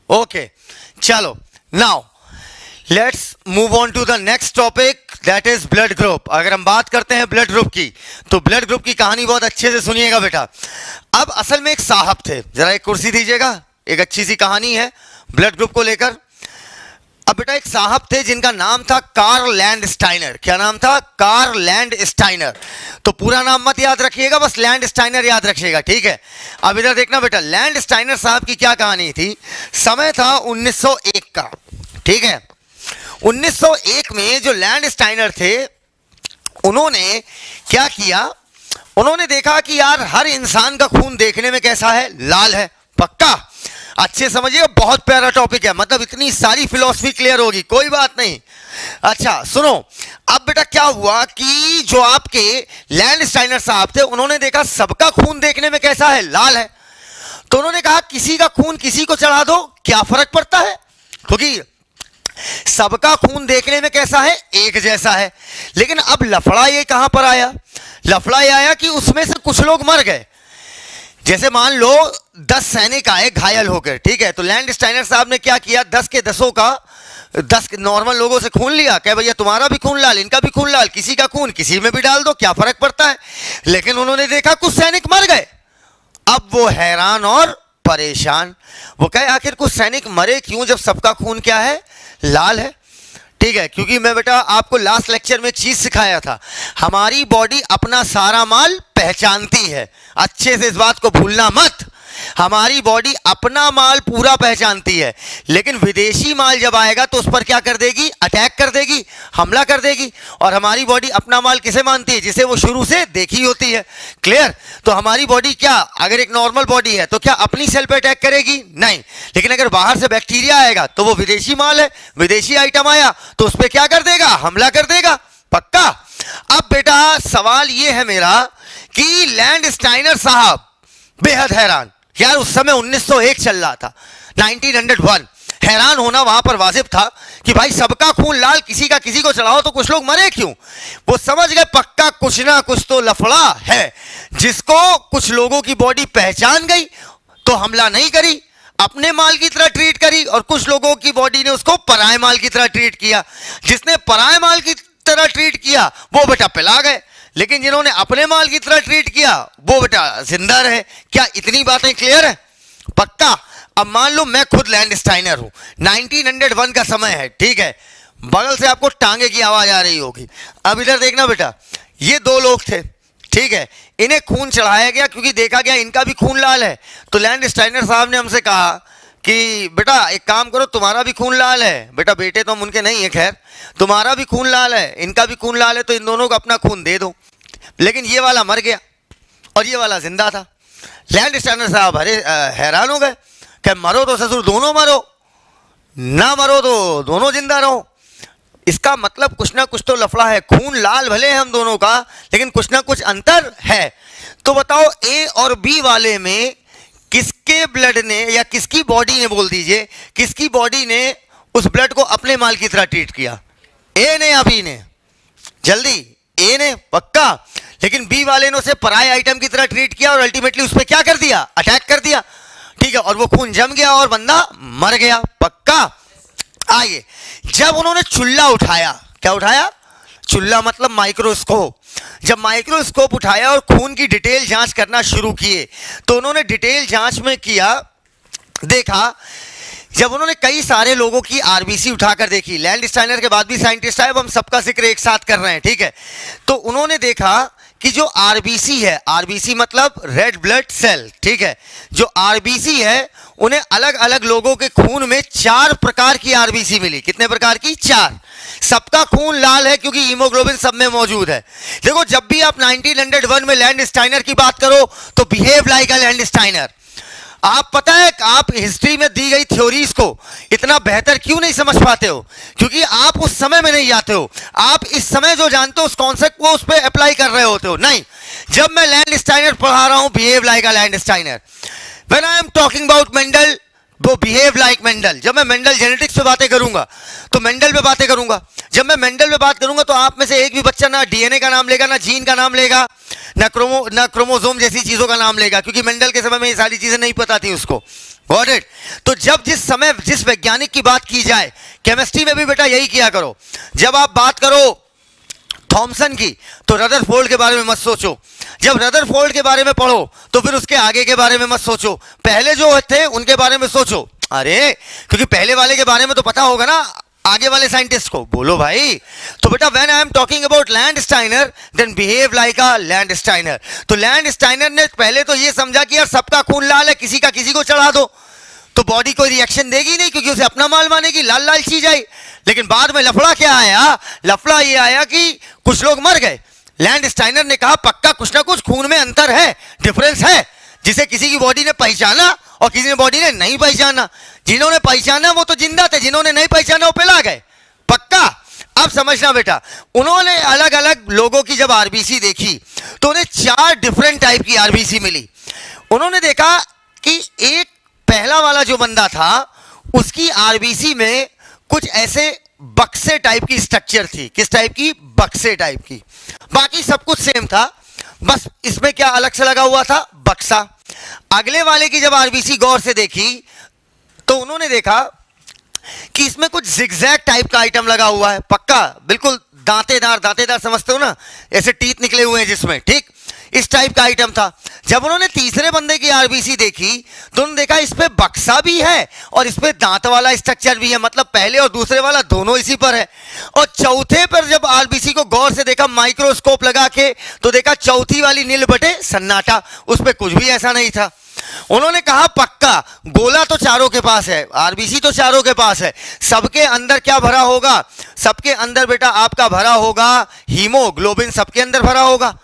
Okay, चलो now let's move on to the next topic, that is blood group. अगर हम बात करते हैं ब्लड ग्रुप की, तो ब्लड ग्रुप की कहानी बहुत अच्छे से सुनिएगा बेटा। अब असल में एक साहब थे, जरा एक कुर्सी दीजिएगा, एक अच्छी सी कहानी है ब्लड ग्रुप को लेकर। अब बेटा एक साहब थे जिनका नाम था कार्ल लैंडस्टाइनर। क्या नाम था? Karl Landsteiner. तो पूरा नाम मत याद रखिएगा, बस लैंडस्टाइनर याद रखिएगा, ठीक है। अब इधर देखना बेटा, लैंडस्टाइनर साहब की क्या कहानी थी। समय था 1901 का, ठीक है। 1901 में जो लैंडस्टाइनर थे उन्होंने क्या किया, उन्होंने देखा कि यार हर इंसान का खून देखने में कैसा है, लाल है। पक्का? अच्छे समझिए, बहुत प्यारा टॉपिक है, मतलब इतनी सारी फिलॉसफी क्लियर होगी, कोई बात नहीं। अच्छा सुनो, अब बेटा क्या हुआ कि जो आपके लैंडस्टाइनर साहब थे उन्होंने देखा सबका खून देखने में कैसा है, लाल है। तो उन्होंने कहा किसी का खून किसी को चढ़ा दो, क्या फर्क पड़ता है, क्योंकि सबका खून देखने में कैसा है, एक जैसा है। लेकिन अब लफड़ा ये कहां पर आया, लफड़ा ये आया कि उसमें से कुछ लोग मर गए। जैसे मान लो 10 सैनिक आए घायल होकर, ठीक है, तो लैंडस्टाइनर साहब ने क्या किया, 10 के 10 का 10 नॉर्मल लोगों से खून लिया, कह भैया तुम्हारा भी खून लाल, इनका भी खून लाल, किसी का खून किसी में भी डाल दो, क्या फर्क पड़ता है। लेकिन उन्होंने देखा कुछ सैनिक मर गए। अब वो हैरान और परेशान, वो कहे आखिर कुछ सैनिक मरे क्यों जब सबका खून क्या है, लाल है। ठीक है, क्योंकि मैं बेटा आपको लास्ट लेक्चर में एक चीज सिखाया था, हमारी बॉडी अपना सारा माल पहचानती है, अच्छे से इस बात को भूलना मत। हमारी बॉडी अपना माल पूरा पहचानती है, लेकिन विदेशी माल जब आएगा तो उस पर क्या कर देगी, अटैक कर देगी, हमला कर देगी। और हमारी बॉडी अपना माल किसे मानती है, जिसे वो शुरू से देखी होती है। क्लियर? तो हमारी बॉडी क्या, अगर एक नॉर्मल बॉडी है तो क्या अपनी सेल पे अटैक करेगी, नहीं। लेकिन अगर बाहर से बैक्टीरिया आएगा तो वो विदेशी माल है, विदेशी आइटम आया तो उस पर क्या कर देगा, हमला कर देगा। पक्का? अब बेटा सवाल ये है मेरा कि लैंडस्टाइनर साहब बेहद हैरान, यार उस समय 1901 चल रहा था, 1901, हैरान होना वहां पर वाजिब था कि भाई सबका खून लाल, किसी का किसी को चढ़ाओ तो कुछ लोग मरे क्यों। वो समझ गए पक्का कुछ ना कुछ तो लफड़ा है, जिसको कुछ लोगों की बॉडी पहचान गई तो हमला नहीं करी, अपने माल की तरह ट्रीट करी, और कुछ लोगों की बॉडी ने उसको पराये माल की तरह ट्रीट किया। जिसने पराये माल की तरह ट्रीट किया वो बेटा पिला गए, लेकिन जिन्होंने अपने माल की तरह ट्रीट किया वो बेटा जिंदा रहे। क्या इतनी बातें क्लियर है? पक्का? अब मान लो मैं खुद लैंडस्टाइनर हूं, 1901 का समय है, ठीक है, बगल से आपको टांगे की आवाज आ रही होगी। अब इधर देखना बेटा, ये 2 लोग थे, ठीक है, इन्हें खून चढ़ाया गया क्योंकि देखा गया इनका भी खून लाल है। तो लैंडस्टाइनर साहब ने हमसे कहा कि बेटा एक काम करो, तुम्हारा भी खून लाल है, बेटा बेटे तो हम उनके नहीं है, खैर तुम्हारा भी खून लाल है, इनका भी खून लाल है, तो इन दोनों को अपना खून दे दो। लेकिन ये वाला मर गया और ये वाला जिंदा था। लैंडस्टाइनर साहब हैरान हो गए, कि मरो तो ससुर दोनों मरो, ना मरो तो दोनों जिंदा रहो। इसका मतलब कुछ ना कुछ तो लफड़ा है, खून लाल भले है हम दोनों का, लेकिन कुछ ना कुछ अंतर है। तो बताओ ए और बी वाले में किसके ब्लड ने या किसकी बॉडी ने, बोल दीजिए किसकी बॉडी ने उस ब्लड को अपने माल की तरह ट्रीट किया, ए ने या बी ने? जल्दी, ए ने? पक्का? लेकिन बी वाले ने उसे पराये आइटम की तरह ट्रीट किया और अल्टीमेटली उस पर क्या कर दिया, अटैक कर दिया, ठीक है, और वो खून जम गया और बंदा मर गया। पक्का। आइए, जब उन्होंने चुल्ला उठाया, क्या उठाया, चुल्ला मतलब माइक्रोस्कोप, जब माइक्रोस्कोप उठाया और खून की डिटेल जांच करना शुरू किए, तो उन्होंने डिटेल जांच में किया, देखा, जब उन्होंने कई सारे लोगों की आरबीसी उठाकर देखी, लैंडस्टाइनर के बाद भी साइंटिस्ट आए, अब हम सबका जिक्र एक साथ कर रहे हैं, ठीक है, तो उन्होंने देखा कि जो आरबीसी है, आरबीसी मतलब रेड ब्लड सेल, ठीक है, जो आरबीसी है उन्हें अलग अलग लोगों के खून में 4 प्रकार की आरबीसी मिली। कितने प्रकार की? 4। सबका खून लाल है क्योंकि हीमोग्लोबिन सब में मौजूद है। देखो, जब भी आप 1901 में लैंडस्टाइनर की बात करो तो बिहेव लाइक अ लैंडस्टाइनर। आप पता है आप हिस्ट्री में दी गई थ्योरीज को इतना बेहतर क्यों नहीं समझ पाते हो? क्योंकि आप उस समय में नहीं जाते हो, आप इस समय जो जानते हो उस कॉन्सेप्ट को उस पर अप्लाई कर रहे होते हो। नहीं, जब मैं लैंडस्टाइनर पढ़ा रहा हूं, behave like a Landsteiner, when I am talking about Mendel, वो बिहेव लाइक मेंडल। जब मैं मेंडल जेनेटिक्स पे बातें करूंगा तो मेंडल पे बातें करूंगा। जब मैं मेंडल पे बात करूंगा तो आप में से एक भी बच्चा ना डीएनए का नाम लेगा, ना जीन का नाम लेगा, ना क्रोमोसोम जैसी चीजों का नाम लेगा, क्योंकि मेंडल के समय में ये सारी चीजें नहीं पता थी उसको। Got it? तो जब जिस समय जिस वैज्ञानिक की बात की जाए, केमिस्ट्री में भी बेटा यही किया करो, जब आप बात करो थॉमसन की तो रदरफोर्ड के बारे में मत सोचो, जब रदरफोर्ड के बारे में पढ़ो तो फिर उसके आगे के बारे में मत सोचो, पहले जो थे उनके बारे में सोचो। अरे, क्योंकि पहले वाले के बारे में तो पता होगा ना आगे वाले साइंटिस्ट को। बोलो भाई। तो बेटा, when I am talking about Landsteiner then behave like a Landsteiner. तो लैंडस्टाइनर ने पहले तो ये समझा कि यार सबका खून लाल है, किसी का किसी को चढ़ा दो तो बॉडी कोई रिएक्शन देगी नहीं, क्योंकि उसे अपना माल मानेगी, लाल लाल चीज आई। लेकिन बाद में लफड़ा क्या आया? लफड़ा ये आया कि कुछ लोग मर गए। लैंडस्टाइनर ने कहा पक्का कुछ ना कुछ खून में अंतर है, डिफरेंस है, जिसे किसी की बॉडी ने पहचाना और किसी ने बॉडी ने नहीं पहचाना। जिन्होंने पहचाना वो तो जिंदा थे, जिन्होंने नहीं पहचाना वो पिला गए। पक्का। अब समझना बेटा, उन्होंने अलग अलग लोगों की जब आरबीसी देखी तो उन्हें 4 डिफरेंट टाइप की आरबीसी मिली। उन्होंने देखा कि एक पहला वाला जो बंदा था उसकी आरबीसी में कुछ ऐसे बक्से टाइप की स्ट्रक्चर थी। किस टाइप की? बक्से टाइप की। बाकी सब कुछ सेम था, बस इसमें क्या अलग से लगा हुआ था? बक्सा। अगले वाले की जब आरबीसी गौर से देखी तो उन्होंने देखा कि इसमें कुछ जिगजैग टाइप का आइटम लगा हुआ है। पक्का, बिल्कुल दांतेदार समझते हो ना, ऐसे टीथ निकले हुए हैं जिसमें, ठीक, इस टाइप का आइटम था। जब उन्होंने तीसरे बंदे की आरबीसी देखी तो उन्होंने देखा इस पे बक्सा भी है और इस पे दांत वाला स्ट्रक्चर भी है, मतलब पहले और दूसरे वाला दोनों इसी पर है। और चौथे पर जब आरबीसी को गौर से देखा माइक्रोस्कोप लगा के तो देखा चौथी वाली नील बटे सन्नाटा, उस पे कुछ भी ऐसा नहीं था। उन्होंने कहा पक्का गोला तो चारों के पास है, आरबीसी तो चारों के पास है, सबके अंदर क्या भरा होगा? सबके अंदर बेटा आपका भरा होगा हीमोग्लोबिन, सबके अंदर भरा होगा।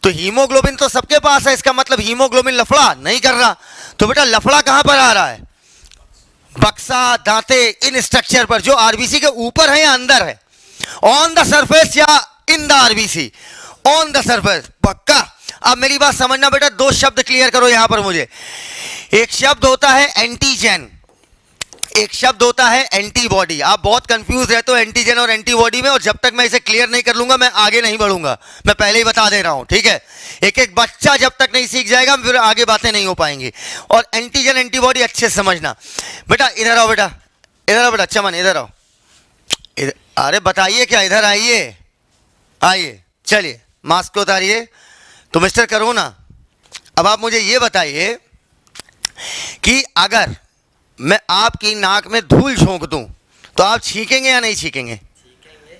तो हीमोग्लोबिन तो सबके पास है, इसका मतलब हीमोग्लोबिन लफड़ा नहीं कर रहा। तो बेटा लफड़ा कहां पर आ रहा है? बक्सा, दांते, इन स्ट्रक्चर पर जो आरबीसी के ऊपर है या अंदर है? ऑन द सरफेस या in the RBC? On the surface. पक्का। अब मेरी बात समझना बेटा, 2 शब्द क्लियर करो यहां पर मुझे। एक शब्द होता है एंटीजन, एक शब्द होता है एंटीबॉडी। आप बहुत कंफ्यूज रहते हो एंटीजन और एंटीबॉडी में, और जब तक मैं इसे क्लियर नहीं कर लूंगा मैं आगे नहीं बढ़ूंगा, मैं पहले ही बता दे रहा हूं, ठीक है? एक एक बच्चा जब तक नहीं सीख जाएगा फिर आगे बातें नहीं हो पाएंगी। और एंटीजन एंटीबॉडी अच्छे से समझना। बेटा इधर आओ, बेटा इधर आओ, बेटा चमन इधर आओ। अरे बताइए क्या, इधर आइए, आइए, चलिए मास्क उतारिए। तो मिस्टर करोना, अब आप मुझे ये बताइए कि अगर मैं आपकी नाक में धूल झोंक दूं तो आप छींकेंगे या नहीं छींकेंगे?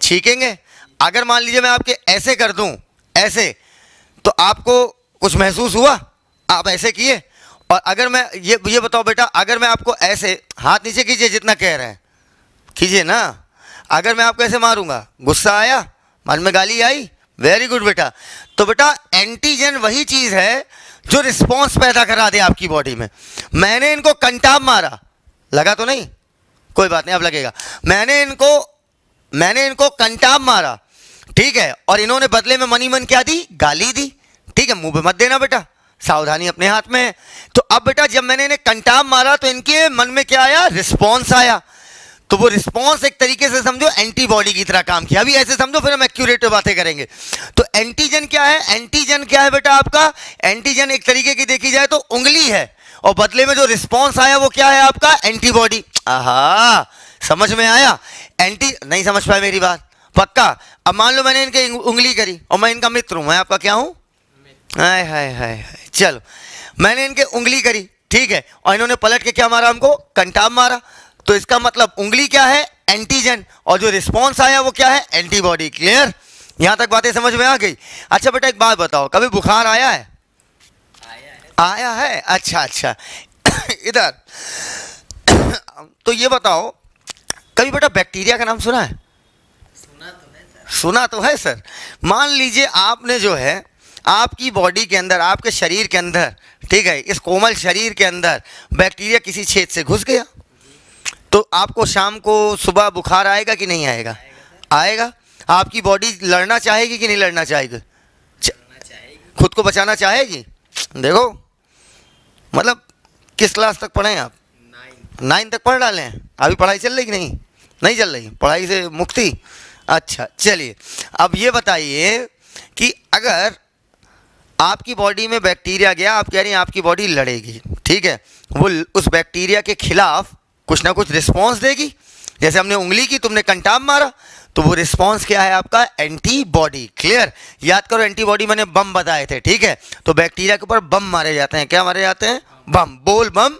छींकेंगे। अगर मान लीजिए मैं आपके ऐसे कर दूं, ऐसे, तो आपको कुछ महसूस हुआ? आप ऐसे किए। और अगर मैं ये बताओ बेटा, अगर मैं आपको ऐसे, हाथ नीचे कीजिए जितना कह रहे हैं, कीजिए ना। अगर मैं आपको ऐसे मारूंगा, गुस्सा आया, मन में गाली आई? वेरी गुड बेटा। तो बेटा एंटीजन वही चीज है जो रिस्पॉन्स पैदा करा दे आपकी बॉडी में। मैंने इनको कंटाब मारा, लगा तो नहीं? कोई बात नहीं, अब लगेगा। मैंने इनको कंटाब मारा, ठीक है, और इन्होंने बदले में मनी मन क्या दी? गाली दी, ठीक है? मुंह पे मत देना बेटा, सावधानी अपने हाथ में है। तो अब बेटा जब मैंने इन्हें कंटाब मारा तो इनके मन में क्या आया? रिस्पॉन्स आया। तो वो रिस्पॉन्स एक तरीके से समझो एंटीबॉडी की तरह काम किया। अभी ऐसे समझो, फिर हम एक्यूरेट बातें करेंगे। तो एंटीजन क्या है? एंटीजन क्या है बेटा आपका? एंटीजन एक तरीके की देखी जाए तो उंगली है, और बदले में जो रिस्पॉन्स आया वो क्या है आपका? एंटीबॉडी। आहा, समझ में आया? नहीं समझ पाए मेरी बात? पक्का? अब मान लो मैंने इनके उंगली करी और मैं इनका मित्र हूं, मैं आपका क्या हूं? हाय हाय हाय, चलो मैंने इनके उंगली करी, ठीक है, और इन्होंने पलट के क्या मारा? हमको कंटाप मारा। तो इसका मतलब उंगली क्या है? एंटीजन, और जो रिस्पॉन्स आया वो क्या है? एंटीबॉडी। क्लियर? यहां तक बातें समझ में आ गई? अच्छा बेटा एक बात बताओ, कभी बुखार आया है? आया है। अच्छा इधर तो ये बताओ, कभी बेटा बैक्टीरिया का नाम सुना है? सुना तो है सर। मान लीजिए आपने जो है आपकी बॉडी के अंदर, आपके शरीर के अंदर, ठीक है, इस कोमल शरीर के अंदर बैक्टीरिया किसी छेद से घुस गया, तो आपको शाम को सुबह बुखार आएगा कि नहीं आएगा? आएगा। आपकी बॉडी लड़ना चाहेगी कि नहीं लड़ना चाहेगी? खुद को बचाना चाहेगी। देखो मतलब किस क्लास तक पढ़े हैं आप? 9 तक पढ़ डाले हैं। अभी पढ़ाई चल रही कि नहीं? नहीं चल रही, पढ़ाई से मुक्ति। अच्छा चलिए, अब ये बताइए कि अगर आपकी बॉडी में बैक्टीरिया गया, आप कह रही हैं आपकी बॉडी लड़ेगी, ठीक है, वो उस बैक्टीरिया के खिलाफ कुछ ना कुछ रिस्पॉन्स देगी। जैसे हमने उंगली की, तुमने कंटाप मारा, तो वो रिस्पॉन्स क्या है आपका? एंटीबॉडी। क्लियर? याद करो एंटीबॉडी मैंने बम बताए थे, ठीक है, तो बैक्टीरिया के ऊपर बम मारे जाते हैं। क्या मारे जाते हैं? बम। बोल बम,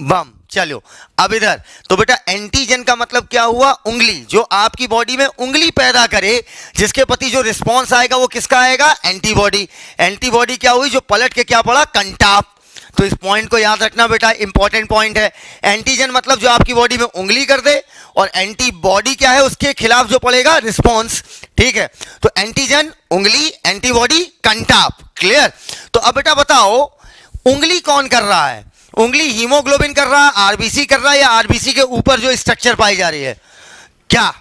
बम। चलो अब इधर तो बेटा एंटीजन का मतलब क्या हुआ? उंगली। जो आपकी बॉडी में उंगली पैदा करे, जिसके प्रति जो रिस्पॉन्स आएगा वो किसका आएगा? एंटीबॉडी। एंटीबॉडी क्या हुई? जो पलट के क्या पड़ा? कंटाप। तो इस पॉइंट को याद रखना बेटा, इंपॉर्टेंट पॉइंट है। एंटीजन मतलब जो आपकी बॉडी में उंगली कर दे, और एंटीबॉडी क्या है? उसके खिलाफ जो पड़ेगा रिस्पॉन्स, ठीक है। तो एंटीजन उंगली, एंटीबॉडी कंटाप। क्लियर? तो अब बेटा बताओ उंगली कौन कर रहा है? उंगली हीमोग्लोबिन कर रहा है, आरबीसी कर रहा है, या आरबीसी के ऊपर जो स्ट्रक्चर पाई जा रही है? क्या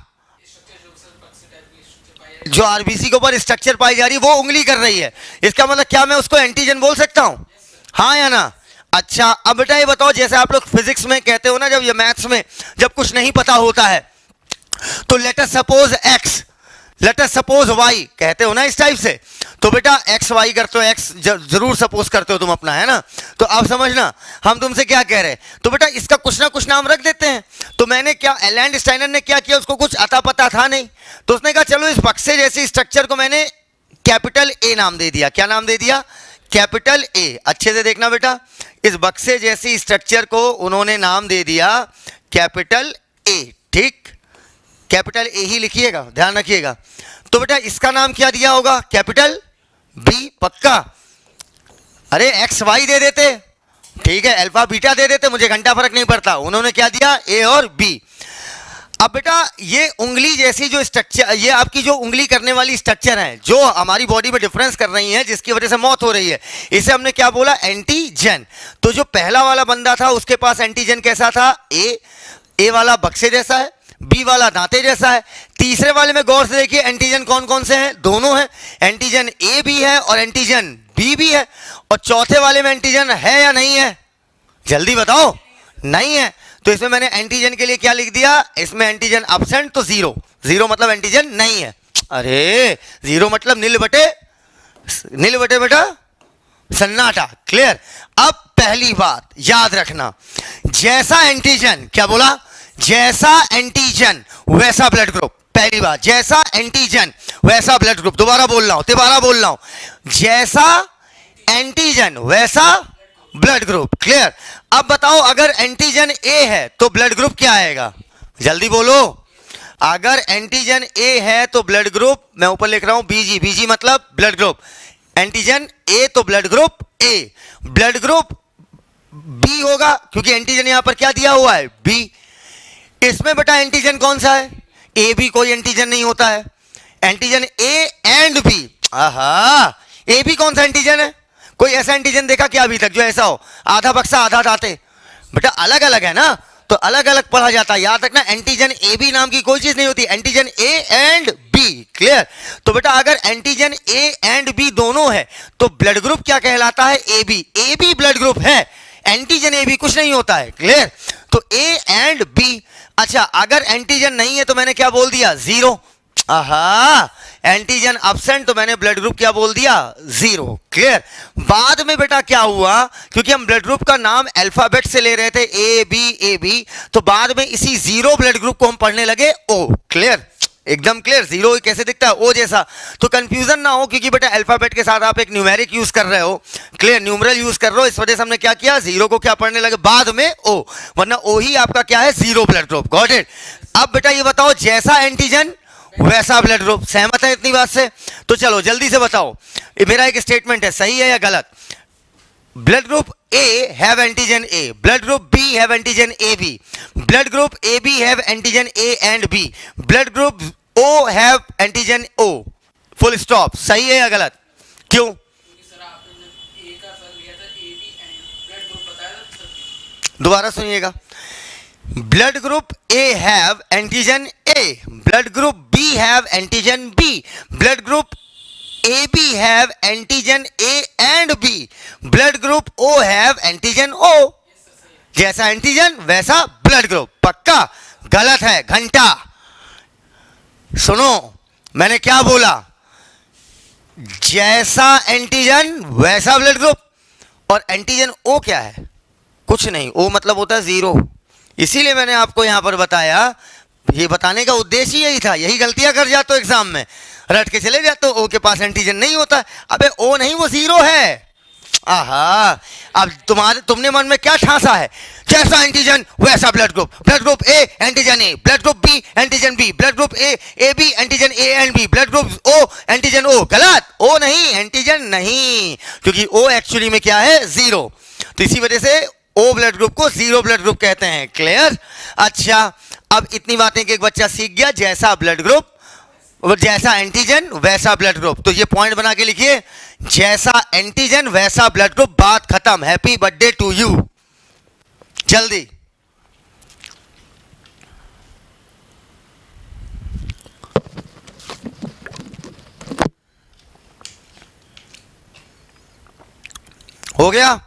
जो आरबीसी के ऊपर स्ट्रक्चर पाई जा रही है वो उंगली कर रही है? इसका मतलब क्या मैं उसको एंटीजन बोल सकता हूं? हाँ या ना? अच्छा अब बेटा ये बताओ, जैसे आप लोग फिजिक्स में कहते हो ना, जब ये मैथ्स में जब कुछ नहीं पता होता है तो let us suppose X, let us suppose Y कहते हो ना, इस टाइप से। तो बेटा एक्स वाई करते हो, एक्स जरूर सपोज करते हो तुम अपना, है ना? तो अब समझना हम तुमसे क्या कह रहे हैं। तो बेटा इसका कुछ ना कुछ नाम रख देते हैं। तो मैंने क्या, एलैंड स्टाइनर ने क्या किया, उसको कुछ अता पता था नहीं, तो उसने कहा चलो इस बक्से जैसे स्ट्रक्चर को मैंने कैपिटल ए नाम दे दिया। क्या नाम दे दिया? Capital A. अच्छे से देखना बेटा, इस बक्से जैसी स्ट्रक्चर को उन्होंने नाम दे दिया कैपिटल ए, ठीक? कैपिटल ए ही लिखिएगा, ध्यान रखिएगा। तो बेटा इसका नाम क्या दिया होगा? Capital B. पक्का? अरे एक्स वाई दे देते, ठीक है, अल्फा बीटा दे देते, मुझे घंटा फर्क नहीं पड़ता। उन्होंने क्या दिया? ए और बी। अब बेटा ये उंगली जैसी जो स्ट्रक्चर, ये आपकी जो उंगली करने वाली स्ट्रक्चर है, जो हमारी बॉडी में डिफरेंस कर रही है, जिसकी वजह से मौत हो रही है, इसे हमने क्या बोला? एंटीजन। तो जो पहला वाला बंदा था उसके पास एंटीजन कैसा था? ए वाला बक्से जैसा है, बी वाला दांते जैसा है। तीसरे वाले में गौर से देखिए एंटीजन कौन कौन से हैं? दोनों हैं। एंटीजन ए भी है और एंटीजन बी भी है। और चौथे वाले में एंटीजन है या नहीं है? जल्दी बताओ। नहीं है। तो इसमें मैंने एंटीजन के लिए क्या लिख दिया? इसमें एंटीजन एब्सेंट, तो जीरो। जीरो मतलब एंटीजन नहीं है। अरे जीरो मतलब नील बटे बेटा सन्नाटा। क्लियर? अब पहली बात याद रखना, जैसा एंटीजन, क्या बोला? जैसा एंटीजन वैसा ब्लड ग्रुप। पहली बात, जैसा एंटीजन वैसा ब्लड ग्रुप। दोबारा बोल रहा हूं, जैसा एंटीजन वैसा ब्लड ग्रुप। क्लियर? अब बताओ अगर एंटीजन ए है तो ब्लड ग्रुप क्या आएगा? जल्दी बोलो। अगर एंटीजन ए है तो ब्लड ग्रुप, मैं ऊपर लिख रहा हूं बीजी। बीजी मतलब ब्लड ग्रुप। एंटीजन ए तो blood group A. Blood group B होगा क्योंकि एंटीजन यहां पर क्या दिया हुआ है? बी। इसमें बेटा एंटीजन कौन सा है? ए बी कोई एंटीजन नहीं होता है। Antigen A and B. आहा, ए बी कौन सा एंटीजन है? कोई ऐसा एंटीजन देखा क्या अभी तक जो ऐसा हो? आधा बक्सा आधा दांते। बेटा अलग अलग है ना, तो अलग अलग पढ़ा जाता है। याद रखना एंटीजन ए बी नाम की कोई चीज नहीं होती, antigen A and B. Clear? तो बेटा अगर एंटीजन ए एंड बी दोनों है तो ब्लड ग्रुप क्या कहलाता है? A B. A B blood group है, एंटीजन ए बी कुछ नहीं होता है। क्लियर? तो ए एंड बी। अच्छा, अगर एंटीजन नहीं है तो मैंने क्या बोल दिया? जीरो। आहा, एंटीजन अब्सेंट तो मैंने ब्लड ग्रुप क्या बोल दिया? जीरो। क्लियर? बाद में बेटा क्या हुआ, क्योंकि हम ब्लड ग्रुप का नाम अल्फाबेट से ले रहे थे, ए बी, तो बाद में इसी जीरो ब्लड ग्रुप को हम पढ़ने लगे ओ। क्लियर? एकदम क्लियर। जीरो कैसे दिखता है? ओ जैसा। तो कंफ्यूजन ना हो, क्योंकि बेटा अल्फाबेट के साथ आप एक न्यूमेरिक यूज कर रहे हो, क्लियर, न्यूमरल यूज कर रहे हो, इस वजह से हमने क्या किया, जीरो को क्या पढ़ने लगे बाद में ओ, वरना ओ ही आपका क्या है? Zero blood group. Got it? अब बेटा ये बताओ, जैसा एंटीजन वैसा ब्लड ग्रुप। सहमत है इतनी बात से? तो चलो जल्दी से बताओ, मेरा एक स्टेटमेंट है, सही है या गलत? Blood group A have antigen A, blood group B have antigen AB, blood group AB have antigen A and B, blood group O have antigen O, full stop। सही है या गलत? क्यों? दोबारा सुनिएगा, blood group A have antigen A, blood group B have antigen B, blood group AB have antigen A and B, blood group O have antigen O। जैसा antigen वैसा blood group. पक्का? गलत है, घंटा। सुनो, मैंने क्या बोला? जैसा एंटीजन वैसा ब्लड ग्रुप। और एंटीजन O क्या है? कुछ नहीं, O मतलब होता है जीरो। इसीलिए मैंने आपको यहां पर बताया, ये बताने का उद्देश्य यही था। यही गलतियां कर जाते हो एग्जाम में, रट के चले जाते हो, O के पास एंटीजन नहीं होता। अबे O नहीं, वो जीरो है। आहा, अब तुमने मन में क्या ठासा है? जैसा एंटीजन वैसा blood group, blood group A antigen A, blood group B antigen B, blood group A B antigen A and B, blood group O antigen O. गलत। O नहीं, एंटीजन नहीं, क्योंकि O एक्चुअली में क्या है? जीरो। तो इसी वजह से O ब्लड ग्रुप को जीरो ब्लड ग्रुप कहते हैं। क्लियर? अच्छा, अब इतनी बातें कि एक बच्चा सीख गया, जैसा ब्लड ग्रुप जैसा एंटीजन वैसा ब्लड ग्रुप। तो ये पॉइंट बना के लिखिए, जैसा एंटीजन वैसा ब्लड ग्रुप। बात खत्म। Happy birthday to you. जल्दी हो गया?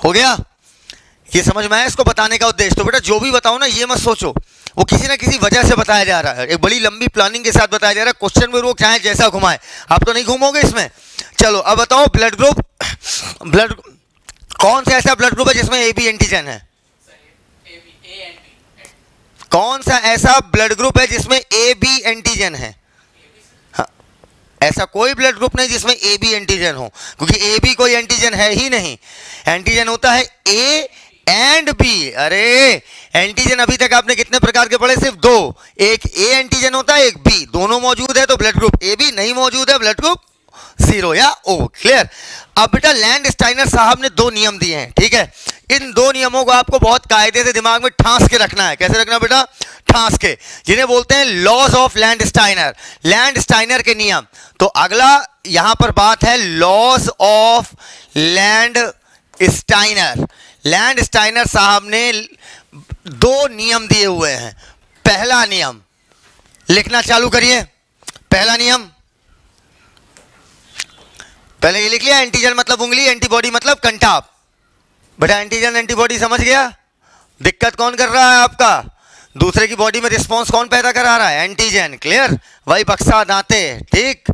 हो गया? ये समझ में आया इसको बताने का उद्देश्य? तो बेटा जो भी बताओ ना, ये मत सोचो वो किसी ना किसी वजह से बताया जा रहा है, एक बड़ी लंबी प्लानिंग के साथ बताया जा रहा है। क्वेश्चन में वो चाहे जैसा घुमाए, आप तो नहीं घूमोगे इसमें। चलो अब बताओ, ब्लड ग्रुप, ब्लड कौन सा ऐसा ब्लड ग्रुप है जिसमें ए बी एंटीजन है? कौन सा ऐसा ब्लड ग्रुप है जिसमें ए बी एंटीजन है? हाँ, ऐसा कोई ब्लड ग्रुप नहीं जिसमें ए बी एंटीजन हो, क्योंकि ए बी कोई एंटीजन है ही नहीं। एंटीजन होता है ए एंड बी। अरे एंटीजन अभी तक आपने कितने प्रकार के पढ़े? सिर्फ दो। एक ए एंटीजन होता है, एक बी। दोनों मौजूद है तो ब्लड ग्रुप ए बी, नहीं मौजूद है ब्लड ग्रुप जीरो या ओ। क्लियर? अब बेटा लैंडस्टाइनर साहब ने दो नियम दिए हैं, ठीक है? इन दो नियमों को आपको बहुत कायदे से दिमाग में ठांस के रखना है। कैसे रखना बेटा? ठांस के, जिन्हें बोलते हैं लॉज ऑफ लैंडस्टाइनर, लैंडस्टाइनर के नियम। तो अगला यहां पर बात है लॉज ऑफ लैंडस्टाइनर। लैंडस्टाइनर साहब ने दो नियम दिए हुए हैं। पहला नियम लिखना चालू करिए। पहला नियम पहले ये लिख लिया, एंटीजन मतलब उंगली, एंटीबॉडी मतलब कंटाप। बेटा एंटीजन एंटीबॉडी समझ गया? दिक्कत कौन कर रहा है आपका? दूसरे की बॉडी में रिस्पॉन्स कौन पैदा करा रहा है? एंटीजन। क्लियर? वही बक्सा दांते। ठीक,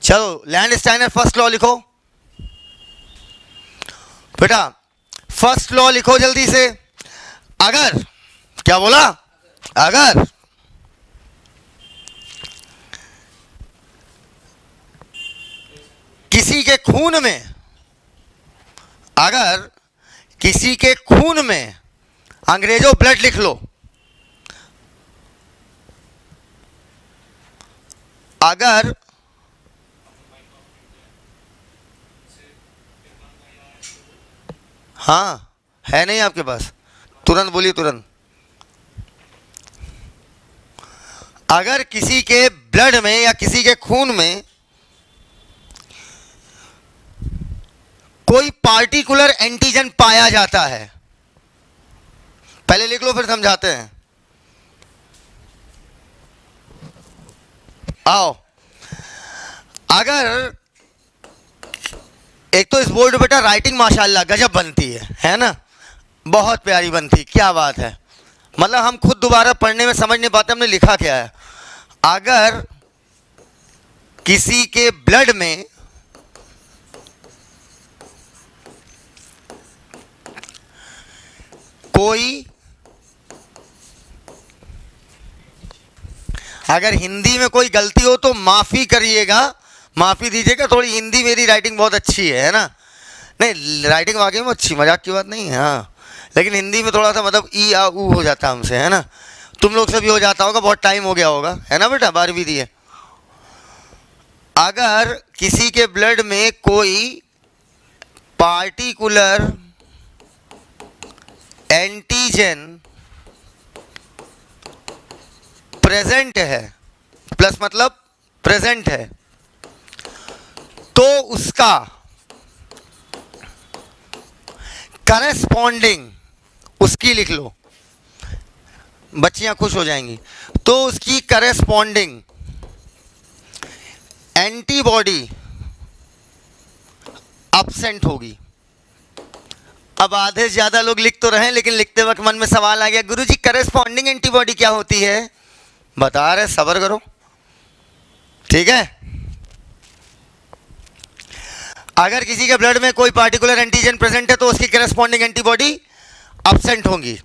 चलो लैंडस्टाइनर फर्स्ट लॉ लिखो बेटा। फर्स्ट लॉ लिखो जल्दी से। अगर, क्या बोला? अगर किसी के खून में, अगर किसी के खून में, अंग्रेजों ब्लड लिख लो, अगर हाँ है नहीं आपके पास? तुरंत बोलिए, तुरंत। अगर किसी के ब्लड में या किसी के खून में कोई पार्टिकुलर एंटीजन पाया जाता है, पहले लिख लो फिर समझाते हैं। आओ, अगर एक तो इस बोर्ड बेटा राइटिंग माशाल्लाह गजब बनती है ना, बहुत प्यारी बनती, क्या बात है। मतलब हम खुद दोबारा पढ़ने में समझ नहीं पाते हमने लिखा क्या है। अगर किसी के ब्लड में कोई, अगर हिंदी में कोई गलती हो तो माफ़ी करिएगा, माफ़ी दीजिएगा, थोड़ी हिंदी मेरी राइटिंग बहुत अच्छी है ना, नहीं राइटिंग वाकई में अच्छी, मजाक की बात नहीं है हाँ, लेकिन हिंदी में थोड़ा सा मतलब ई आ ऊ हो जाता हमसे, है ना। तुम लोग से भी हो जाता होगा, बहुत टाइम हो गया होगा, है ना बेटा, 12वीं दी है। अगर किसी के ब्लड में कोई पार्टिकुलर एंटीजन प्रेजेंट है, प्लस मतलब प्रेजेंट है, तो उसका करेस्पॉन्डिंग, उसकी लिख लो, बच्चियां खुश हो जाएंगी, तो उसकी करेस्पॉन्डिंग एंटीबॉडी अब्सेंट होगी। अब आधे से ज्यादा लोग लिख तो रहे हैं, लेकिन लिखते वक्त मन में सवाल आ गया, गुरुजी करेस्पॉन्डिंग एंटीबॉडी क्या होती है? बता रहे, सब्र करो, ठीक है। अगर किसी के ब्लड में कोई पार्टिकुलर एंटीजन प्रेजेंट है तो उसकी करेस्पॉन्डिंग एंटीबॉडी अब्सेंट होंगी।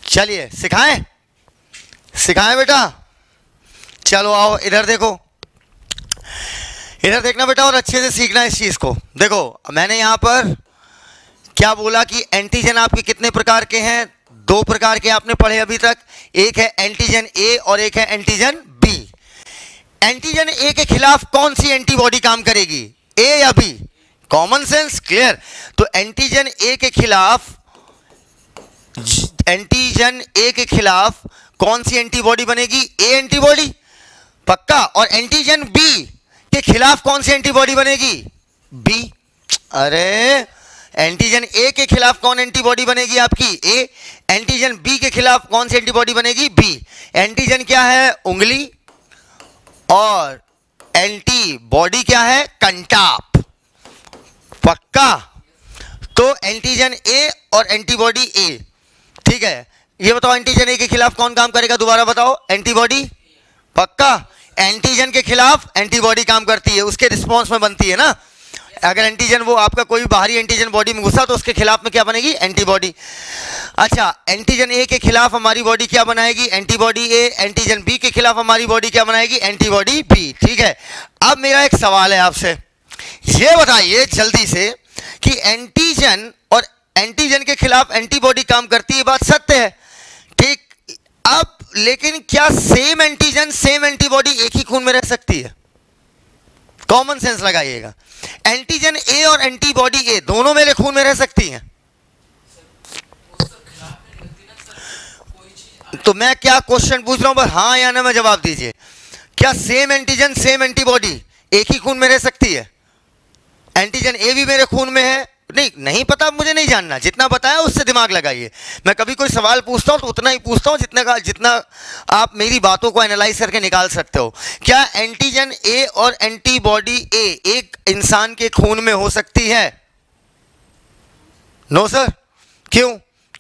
चलिए सिखाएं, सिखाएं बेटा, चलो आओ इधर देखो, इधर देखना बेटा और अच्छे से सीखना इस चीज को। देखो मैंने यहां पर क्या बोला कि एंटीजन आपके कितने प्रकार के हैं? 2 प्रकार के आपने पढ़े अभी तक, एक है एंटीजन ए और एक है एंटीजन बी। एंटीजन ए के खिलाफ कौन सी एंटीबॉडी काम करेगी, ए या बी? Common sense, clear. तो एंटीजन ए के खिलाफ, एंटीजन ए के खिलाफ कौन सी एंटीबॉडी बनेगी? ए एंटीबॉडी, पक्का। और एंटीजन बी के खिलाफ कौन सी एंटीबॉडी बनेगी? बी। अरे एंटीजन ए के खिलाफ कौन एंटीबॉडी बनेगी आपकी? ए। एंटीजन बी के खिलाफ कौन सी एंटीबॉडी बनेगी? बी। एंटीजन क्या है? उंगली, और एंटीबॉडी क्या है? कंटाप, पक्का। तो एंटीजन ए और एंटीबॉडी ए, ठीक है। ये बताओ एंटीजन ए के खिलाफ कौन काम करेगा? दोबारा बताओ। एंटीबॉडी, पक्का। एंटीजन के खिलाफ एंटीबॉडी काम करती है, उसके रिस्पॉन्स में बनती है ना। अगर एंटीजन वो आपका कोई बाहरी एंटीजन बॉडी में घुसा तो उसके खिलाफ में क्या बनेगी? एंटीबॉडी। अच्छा, एंटीजन ए के खिलाफ हमारी बॉडी क्या बनाएगी? एंटीबॉडी ए। एंटीजन बी के खिलाफ हमारी बॉडी क्या बनाएगी? एंटीबॉडी बी, ठीक है। अब मेरा एक सवाल है आपसे, ये बताइए जल्दी से कि एंटीजन और एंटीजन के खिलाफ एंटीबॉडी काम करती है, बात सत्य है, ठीक। अब लेकिन क्या सेम एंटीजन सेम एंटीबॉडी एक ही खून में रह सकती है? कॉमन सेंस लगाइएगा। एंटीजन ए और एंटीबॉडी ए दोनों मेरे खून में रह सकती हैं? तो मैं क्या क्वेश्चन पूछ रहा हूं, बस हाँ या ना में जवाब दीजिए। क्या सेम एंटीजन सेम एंटीबॉडी एक ही खून में रह सकती है? एंटीजन ए भी मेरे खून में है? नहीं पता, मुझे नहीं जानना, जितना बताया उससे दिमाग लगाइए। मैं कभी कोई सवाल पूछता हूं तो उतना ही पूछता हूं जितना आप मेरी बातों को एनालाइज करके निकाल सकते हो। क्या एंटीजन ए और एंटीबॉडी ए एक इंसान के खून में हो सकती है? No sir. क्यों?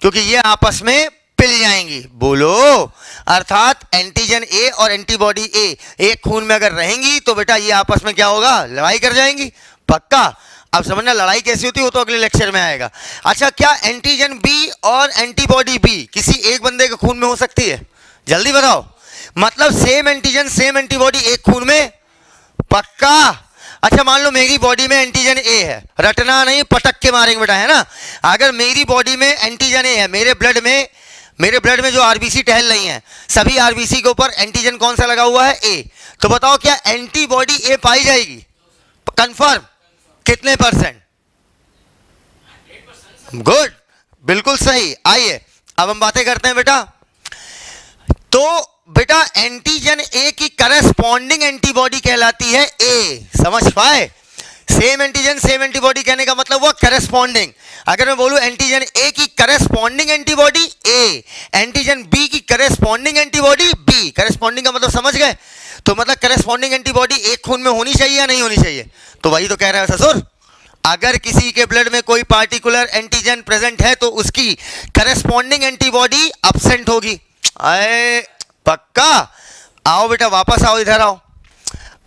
क्योंकि ये आपस में पिल जाएंगी। बोलो। अर्थात एंटीजन ए और एंटीबॉडी ए एक खून में अगर रहेंगी तो बेटा ये आपस में क्या होगा? लड़ाई कर जाएंगी, पक्का। अब समझना लड़ाई कैसी होती है वो तो अगले लेक्चर में आएगा। अच्छा, क्या एंटीजन बी और एंटीबॉडी बी किसी एक बंदे के खून में हो सकती है? जल्दी बताओ। मतलब सेम एंटीजन सेम एंटीबॉडी एक खून में, पक्का। अच्छा, मान लो मेरी बॉडी में एंटीजन ए है, रटना नहीं, पटक के मारेंगे बेटा, है ना। अगर मेरी बॉडी में एंटीजन ए है, मेरे ब्लड में जो आरबीसी टहल रही हैं, सभी आरबीसी के ऊपर एंटीजन कौन सा लगा हुआ है? ए। तो बताओ क्या एंटीबॉडी ए पाई जाएगी? कंफर्म। कितने %? गुड, बिल्कुल सही। आइए अब हम बातें करते हैं बेटा। तो बेटा एंटीजन ए की करस्पॉन्डिंग एंटीबॉडी कहलाती है ए। समझ पाए? सेम एंटीजन सेम एंटीबॉडी कहने का मतलब वो करस्पॉन्डिंग। अगर मैं बोलूं एंटीजन ए की करस्पॉन्डिंग एंटीबॉडी ए, एंटीजन बी की करस्पॉन्डिंग एंटीबॉडी बी, करस्पॉन्डिंग का मतलब समझ गए? तो मतलब करस्पॉन्डिंग एंटीबॉडी एक खून में होनी चाहिए या नहीं होनी चाहिए? तो वही तो कह रहा है ससुर, अगर किसी के ब्लड में कोई पार्टिकुलर एंटीजन प्रेजेंट है तो उसकी करस्पॉन्डिंग एंटीबॉडी अब्सेंट होगी। अरे पक्का? आओ बेटा वापस आओ, इधर आओ।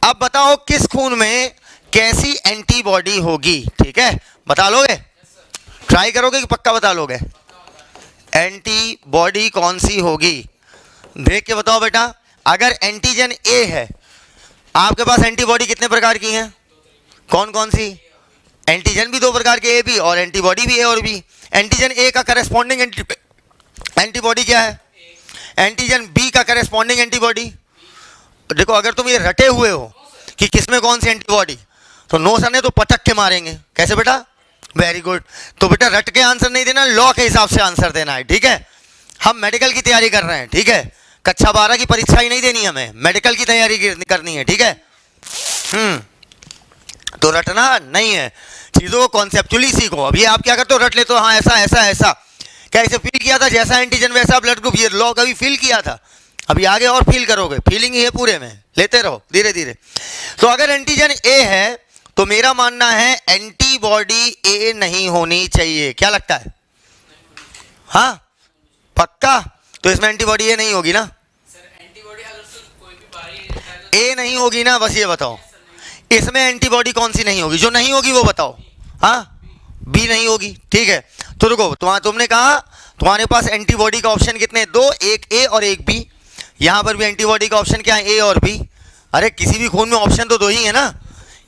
अब बताओ किस खून में कैसी एंटीबॉडी होगी? ठीक है, बता लोगे? ट्राई करोगे कि पक्का बता लोगे? एंटीबॉडी कौन सी होगी देख के बताओ बेटा। अगर एंटीजन ए है, आपके पास एंटीबॉडी कितने प्रकार की हैं? कौन कौन सी? एंटीजन भी दो प्रकार के, ए बी, और एंटीबॉडी भी ए और बी। एंटीजन ए का करस्पॉन्डिंग एंटीबॉडी क्या है? एंटीजन बी का करस्पॉन्डिंग एंटीबॉडी। देखो अगर तुम ये रटे हुए हो कि किसमें कौन सी एंटीबॉडी, तो नो सर ने तो पटक के मारेंगे। कैसे बेटा? Very good. तो बेटा रट के आंसर नहीं देना, लॉ के हिसाब से आंसर देना है। ठीक है, हम मेडिकल की तैयारी कर रहे हैं। ठीक है, कक्षा 12 की परीक्षा ही नहीं देनी, हमें मेडिकल की तैयारी करनी है। ठीक है, तो रटना नहीं है, चीज़ों को कॉन्सेप्चुअली सीखो। अब ये आप क्या करते हो, रट लेते हो, हाँ ऐसा ऐसा ऐसा। क्या इसे फील किया था? जैसा एंटीजन वैसा ब्लड ग्रुप, ये लॉ कभी फील किया था? अभी आगे और फील करोगे, फीलिंग ही है पूरे में, लेते रहो धीरे धीरे। तो अगर एंटीजन ए है तो मेरा मानना है एंटीबॉडी ए नहीं होनी चाहिए। क्या लगता है? हाँ पक्का? तो इसमें एंटीबॉडी ए नहीं होगी ना? ए नहीं होगी ना, बस ये बताओ। इसमें एंटीबॉडी कौन सी नहीं होगी? जो नहीं होगी वो बताओ। हाँ, बी नहीं होगी। ठीक है, तो रुको, तुमने कहा तुम्हारे पास एंटीबॉडी का ऑप्शन कितने? दो, एक ए और एक बी। यहां पर भी एंटीबॉडी का ऑप्शन क्या है? ए और बी। अरे किसी भी खून में ऑप्शन तो दो ही है ना,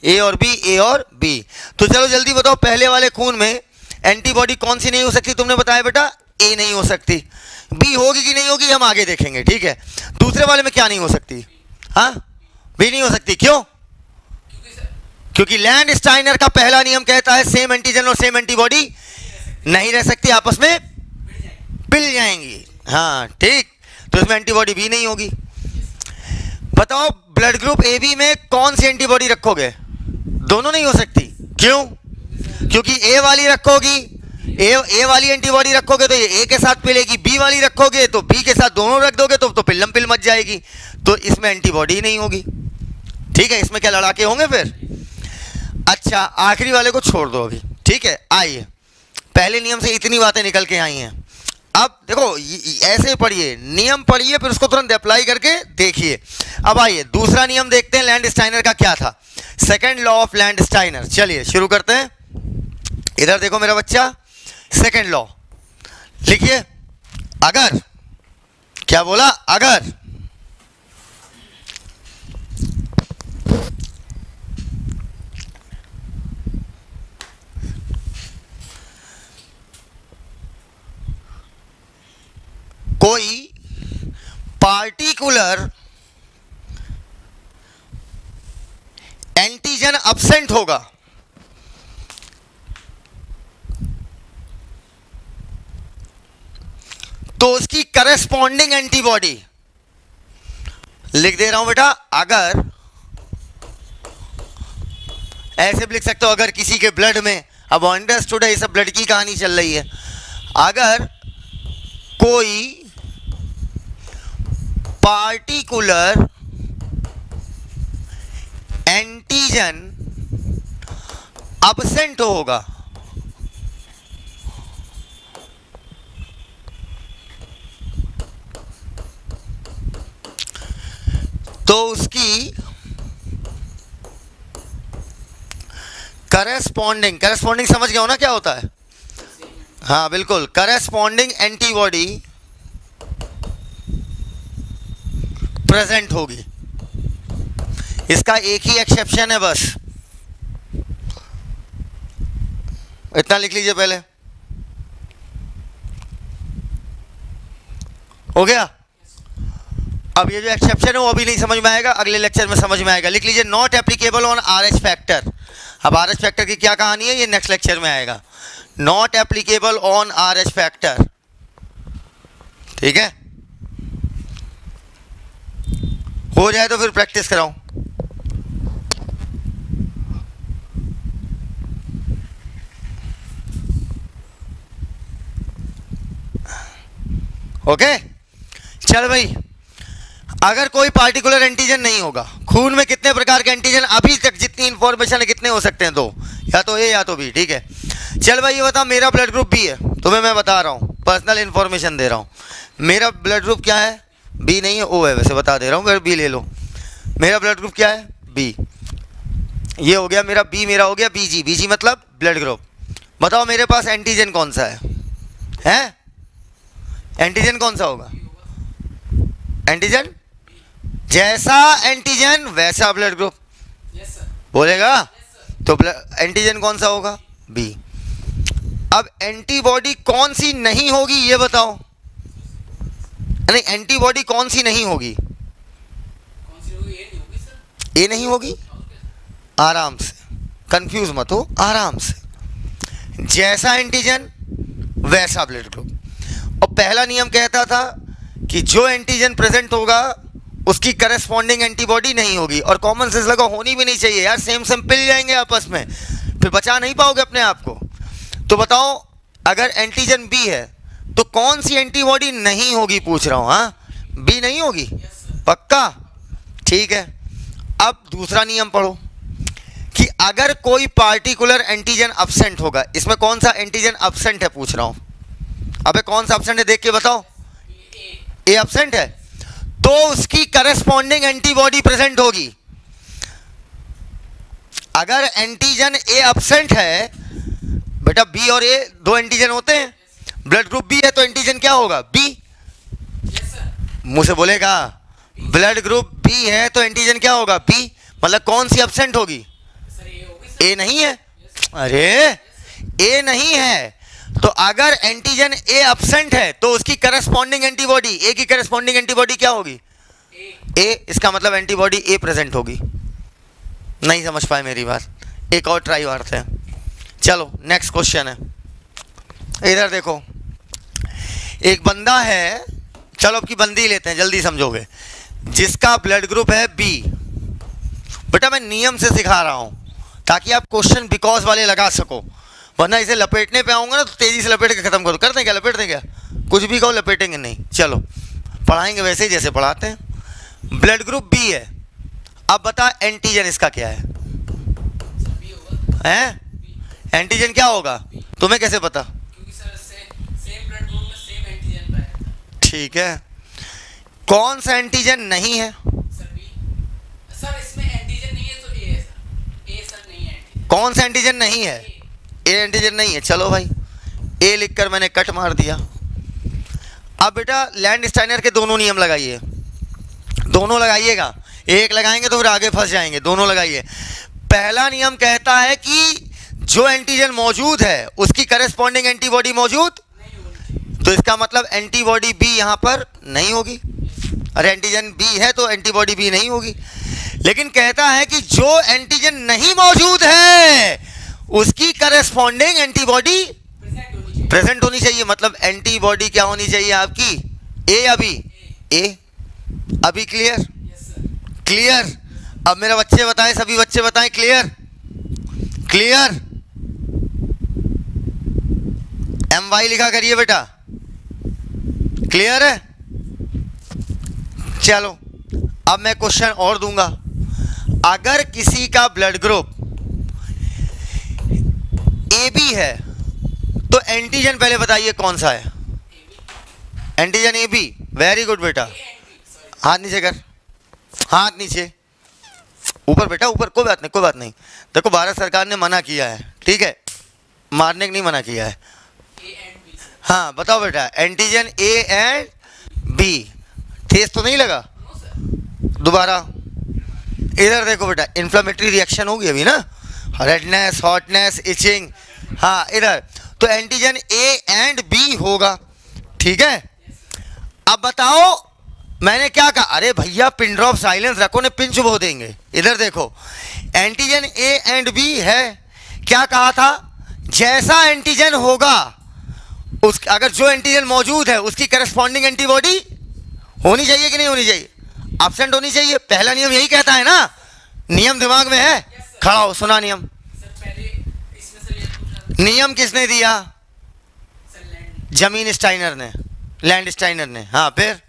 ए और बी, ए और बी। तो चलो जल्दी बताओ, पहले वाले खून में एंटीबॉडी कौन सी नहीं हो सकती? तुमने बताया बेटा ए नहीं हो सकती। बी होगी कि नहीं होगी हम आगे देखेंगे। ठीक है, दूसरे वाले में क्या नहीं हो सकती? हाँ, बी नहीं हो सकती। क्यों? क्योंकि लैंडस्टाइनर का पहला नियम कहता है सेम एंटीजन और सेम एंटीबॉडी नहीं रह सकती, आपस में पिल जाएंगी। हाँ ठीक, तो इसमें एंटीबॉडी भी नहीं होगी। बताओ ब्लड ग्रुप ए बी में कौन सी एंटीबॉडी रखोगे? दोनों नहीं हो सकती। क्यों? क्योंकि ए वाली रखोगी, ए वाली एंटीबॉडी रखोगे तो ये ए के साथ पिलेगी, बी वाली रखोगे तो बी के साथ दोनों रख दोगे तो पिल्लम पिल मच जाएगी, तो इसमें एंटीबॉडी नहीं होगी। ठीक है, इसमें क्या लड़ाके होंगे फिर? अच्छा, आखिरी वाले को छोड़ दो अभी। ठीक है, आइए, पहले नियम से इतनी बातें निकल के आई हैं। अब देखो ऐसे पढ़िए, नियम पढ़िए, फिर उसको तुरंत अप्लाई करके देखिए। अब आइए दूसरा नियम देखते हैं, लैंडस्टाइनर का क्या था, सेकंड लॉ ऑफ लैंडस्टाइनर। चलिए शुरू करते हैं। इधर देखो मेरा बच्चा, सेकंड लॉ लिखिए। अगर, क्या बोला? अगर कोई पार्टिकुलर एंटीजन अब्सेंट होगा तो उसकी करस्पॉन्डिंग एंटीबॉडी, लिख दे रहा हूं बेटा, अगर, ऐसे भी लिख सकते हो अगर किसी के ब्लड में, अब अंडरस्टूड है, ये सब ब्लड की कहानी चल रही है। अगर कोई पार्टिकुलर एंटीजन अब्सेंट होगा तो उसकी करस्पॉन्डिंग समझ गए हो ना क्या होता है? हाँ बिल्कुल, करस्पॉन्डिंग एंटीबॉडी प्रेजेंट होगी। इसका एक ही एक्सेप्शन है, बस इतना लिख लीजिए पहले। हो गया? अब ये जो एक्सेप्शन है वो अभी नहीं समझ में आएगा, अगले लेक्चर में समझ में आएगा। लिख लीजिए not applicable on RH factor. अब आरएच फैक्टर की क्या कहानी है ये नेक्स्ट लेक्चर में आएगा। Not applicable on RH factor, ठीक है? हो जाए तो फिर प्रैक्टिस कराऊं। ओके चल भाई, अगर कोई पार्टिकुलर एंटीजन नहीं होगा, खून में कितने प्रकार के एंटीजन अभी तक जितनी इंफॉर्मेशन है कितने हो सकते हैं? दो, या तो ए या तो बी। ठीक है, चल भाई ये बता, मेरा ब्लड ग्रुप बी है, तुम्हें मैं बता रहा हूँ, पर्सनल इंफॉर्मेशन दे रहा हूँ। मेरा ब्लड ग्रुप क्या है? बी नहीं है, ओ है, वैसे बता दे रहा हूँ, अगर बी ले लो। मेरा ब्लड ग्रुप क्या है? बी। ये हो गया मेरा बी, मेरा हो गया बीजी। बीजी मतलब ब्लड ग्रुप। बताओ मेरे पास एंटीजन कौन सा है? हैं? एंटीजन कौन सा होगा? एंटीजन जैसा एंटीजन वैसा ब्लड ग्रुप। बोलेगा तो एंटीजन कौन सा होगा? बी। अब एंटीबॉडी कौन सी नहीं होगी ये बताओ? नहीं, एंटीबॉडी कौन सी नहीं होगी? ए नहीं होगी। आराम से, कंफ्यूज मत हो, आराम से। जैसा एंटीजन वैसा ब्लड ग्रुप। और पहला नियम कहता था कि जो एंटीजन प्रेजेंट होगा उसकी करस्पॉन्डिंग एंटीबॉडी नहीं होगी। और कॉमन सेंस लगा, होनी भी नहीं चाहिए यार, सेम सेम पिल जाएंगे आपस में, फिर बचा नहीं पाओगे अपने आप को। तो बताओ अगर एंटीजन बी है तो कौन सी एंटीबॉडी नहीं होगी पूछ रहा हूं। हाँ, बी नहीं होगी, पक्का? ठीक है, अब दूसरा नियम पढ़ो कि अगर कोई पार्टिकुलर एंटीजन अब्सेंट होगा, इसमें कौन सा एंटीजन अब्सेंट है पूछ रहा हूं। अबे कौन सा अब्सेंट है देख के बताओ। ए अब्सेंट है तो उसकी करस्पॉन्डिंग एंटीबॉडी प्रेजेंट होगी। अगर एंटीजन ए अब्सेंट है, बेटा बी और ए दो एंटीजन होते हैं, ब्लड ग्रुप बी है तो एंटीजन क्या होगा? बी। मुंह से बोलेगा, ब्लड ग्रुप बी है तो एंटीजन क्या होगा? बी। मतलब कौन सी अब्सेंट होगी? ए नहीं है। अरे ए नहीं है तो अगर एंटीजन ए अब्सेंट है तो उसकी करस्पॉन्डिंग एंटीबॉडी, ए की करस्पॉन्डिंग एंटीबॉडी क्या होगी? ए। इसका मतलब एंटीबॉडी ए प्रेजेंट होगी। नहीं समझ पाए मेरी बात? एक और ट्राई मारते हैं। चलो नेक्स्ट क्वेश्चन है, इधर देखो। एक बंदा है, चलो अब की बंदी लेते हैं, जल्दी समझोगे। जिसका ब्लड ग्रुप है बी। बेटा मैं नियम से सिखा रहा हूं ताकि आप क्वेश्चन बिकॉज वाले लगा सको, वरना इसे लपेटने पे आऊंगा ना तो तेजी से लपेट के खत्म करो। करते हैं क्या? लपेट दें क्या? कुछ भी कहो, लपेटेंगे नहीं। चलो पढ़ाएंगे वैसे ही जैसे पढ़ाते हैं। ब्लड ग्रुप बी है, अब बता एंटीजन इसका क्या है? हैं? एंटीजन क्या होगा? तुम्हें कैसे पता? ठीक है, कौन सा एंटीजन नहीं है? सर इसमें एंटीजन नहीं है तो ए है सर। ए सर नहीं है एंटीजन। कौन सा एंटीजन नहीं है? ए एंटीजन नहीं है। चलो भाई, ए लिखकर मैंने कट मार दिया। अब बेटा लैंडस्टाइनर के दोनों नियम लगाइए, दोनों लगाइएगा। एक लगाएंगे तो फिर आगे फंस जाएंगे, दोनों लगाइए। पहला नियम कहता है कि जो एंटीजन मौजूद है उसकी करस्पॉन्डिंग एंटीबॉडी मौजूद, तो इसका मतलब एंटीबॉडी बी यहां पर नहीं होगी। अरे एंटीजन बी है तो एंटीबॉडी बी नहीं होगी। लेकिन कहता है कि जो एंटीजन नहीं मौजूद है उसकी करस्पॉन्डिंग एंटीबॉडी प्रेजेंट होनी चाहिए। मतलब एंटीबॉडी क्या होनी चाहिए आपकी? ए या बी? ए। अभी क्लियर? क्लियर? अब मेरे बच्चे बताएं, सभी बच्चे बताएं, क्लियर? क्लियर? MY लिखा करिए बेटा। क्लियर है? चलो अब मैं क्वेश्चन और दूंगा। अगर किसी का ब्लड ग्रुप AB है तो एंटीजन पहले बताइए कौन सा है? Antigen AB। वेरी गुड बेटा, हाथ नीचे कर, हाथ नीचे, ऊपर बेटा ऊपर। कोई बात नहीं, कोई बात नहीं। देखो भारत सरकार ने मना किया है, ठीक है, मारने को नहीं मना किया है। हाँ बताओ बेटा, एंटीजन A एंड B। ठेस तो नहीं लगा? दोबारा इधर देखो बेटा, इन्फ्लेमेटरी रिएक्शन होगी अभी ना, रेडनेस, हॉटनेस, इचिंग। हाँ इधर तो एंटीजन A एंड B होगा, ठीक है। अब बताओ मैंने क्या कहा? अरे भैया पिन ड्रॉप साइलेंस रखो, ने पिन चुभो देंगे। इधर देखो एंटीजन A एंड B है, क्या कहा था? जैसा एंटीजन होगा उस, अगर जो एंटीजन मौजूद है उसकी करस्पॉन्डिंग एंटीबॉडी होनी चाहिए कि नहीं होनी चाहिए? एब्सेंट होनी चाहिए। पहला नियम यही कहता है ना, नियम दिमाग में है? खड़ा हो, सुना नियम। नियम किसने दिया? जमीन स्टाइनर ने, लैंड स्टाइनर ने। हाँ फिर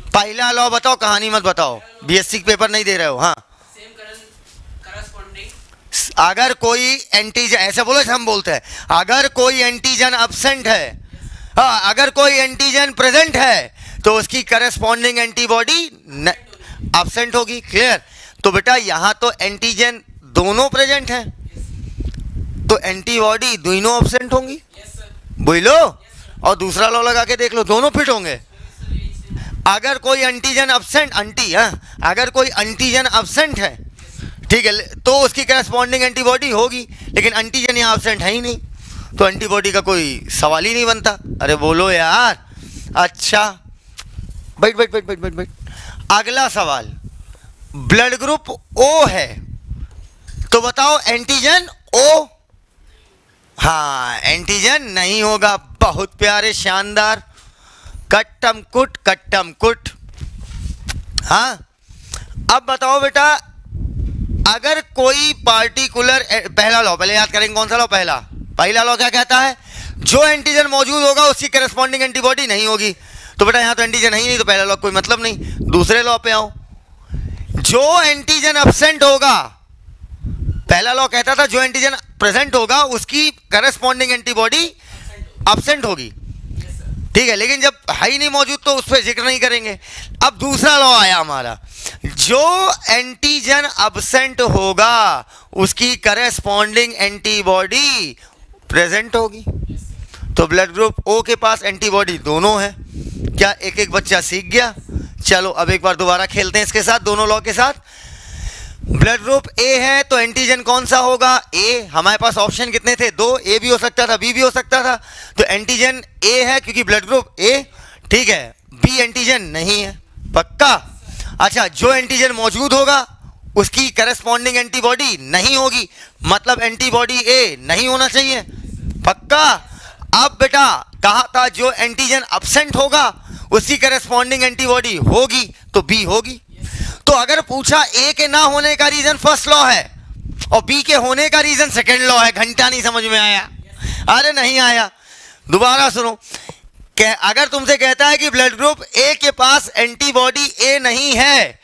पहला लॉ बताओ, कहानी मत बताओ, बीएससी पेपर नहीं दे रहे हो। हाँ, सेम करस्पॉन्डिंग, अगर कोई एंटीजन, ऐसे बोलो जैसे हम बोलते हैं, अगर कोई एंटीजन अब्सेंट है, हाँ, अगर कोई एंटीजन प्रेजेंट है तो उसकी करस्पॉन्डिंग एंटीबॉडी अब्सेंट होगी। क्लियर? तो बेटा यहाँ तो एंटीजन दोनों प्रेजेंट हैं, तो एंटीबॉडी दोनों अब्सेंट होंगी। यस सर, बोलो, और दूसरा लॉ लगा के देख लो, दोनों फिट होंगे। अगर कोई एंटीजन अब्सेंट, अगर कोई एंटीजन अब्सेंट है, ठीक है, तो उसकी करस्पॉन्डिंग एंटीबॉडी होगी, लेकिन एंटीजन यहाँ अब्सेंट है ही नहीं, तो एंटीबॉडी का कोई सवाल ही नहीं बनता। अरे बोलो यार। अच्छा, बैठ बैठ बैठ बैठ बैठ बैठ। अगला सवाल, ब्लड ग्रुप ओ है, तो बताओ एंटीजन ओ। हाँ, एंटीजन नहीं होगा। बहुत प्यारे, शानदार, कट्टम कुट। हाँ, अब बताओ बेटा, अगर कोई पार्टिकुलर, पहला लॉ पहले याद करेंगे, कौन सा लॉ? पहला लॉ क्या कहता है? जो एंटीजन मौजूद होगा उसकी करस्पॉन्डिंग एंटीबॉडी नहीं होगी। तो बेटा यहाँ तो एंटीजन है ही नहीं, तो पहला लॉ कोई मतलब नहीं। दूसरे लॉ पे आओ, जो एंटीजन अब्सेंट होगा, पहला लॉ कहता था जो एंटीजन प्रेजेंट होगा उसकी करस्पॉन्डिंग एंटीबॉडी अब्सेंट होगी, ठीक है, लेकिन जब है ही नहीं मौजूद तो उस पर जिक्र नहीं करेंगे। अब दूसरा लॉ आया हमारा, जो एंटीजन अब्सेंट होगा उसकी करस्पॉन्डिंग एंटीबॉडी प्रेजेंट होगी। तो ब्लड ग्रुप ओ के पास एंटीबॉडी दोनों है। क्या एक एक बच्चा सीख गया? चलो अब एक बार दोबारा खेलते हैं इसके साथ, दोनों लॉ के साथ। ब्लड ग्रुप ए है तो एंटीजन कौन सा होगा? ए। हमारे पास ऑप्शन कितने थे? 2। ए भी हो सकता था, बी भी हो सकता था, तो एंटीजन ए है क्योंकि ब्लड ग्रुप ए, ठीक है। बी एंटीजन नहीं है, पक्का? अच्छा, जो एंटीजन मौजूद होगा उसकी करस्पॉन्डिंग एंटीबॉडी नहीं होगी, मतलब एंटीबॉडी ए नहीं होना चाहिए, पक्का? अब बेटा कहा था जो एंटीजन अब्सेंट होगा उसकी करस्पॉन्डिंग एंटीबॉडी होगी, तो बी होगी। तो अगर पूछा ए के ना होने का रीजन फर्स्ट लॉ है और बी के होने का रीजन सेकंड लॉ है, घंटा नहीं समझ में आया? अरे नहीं आया, दोबारा सुनो। अगर तुमसे कहता है कि ब्लड ग्रुप ए के पास एंटीबॉडी ए नहीं है,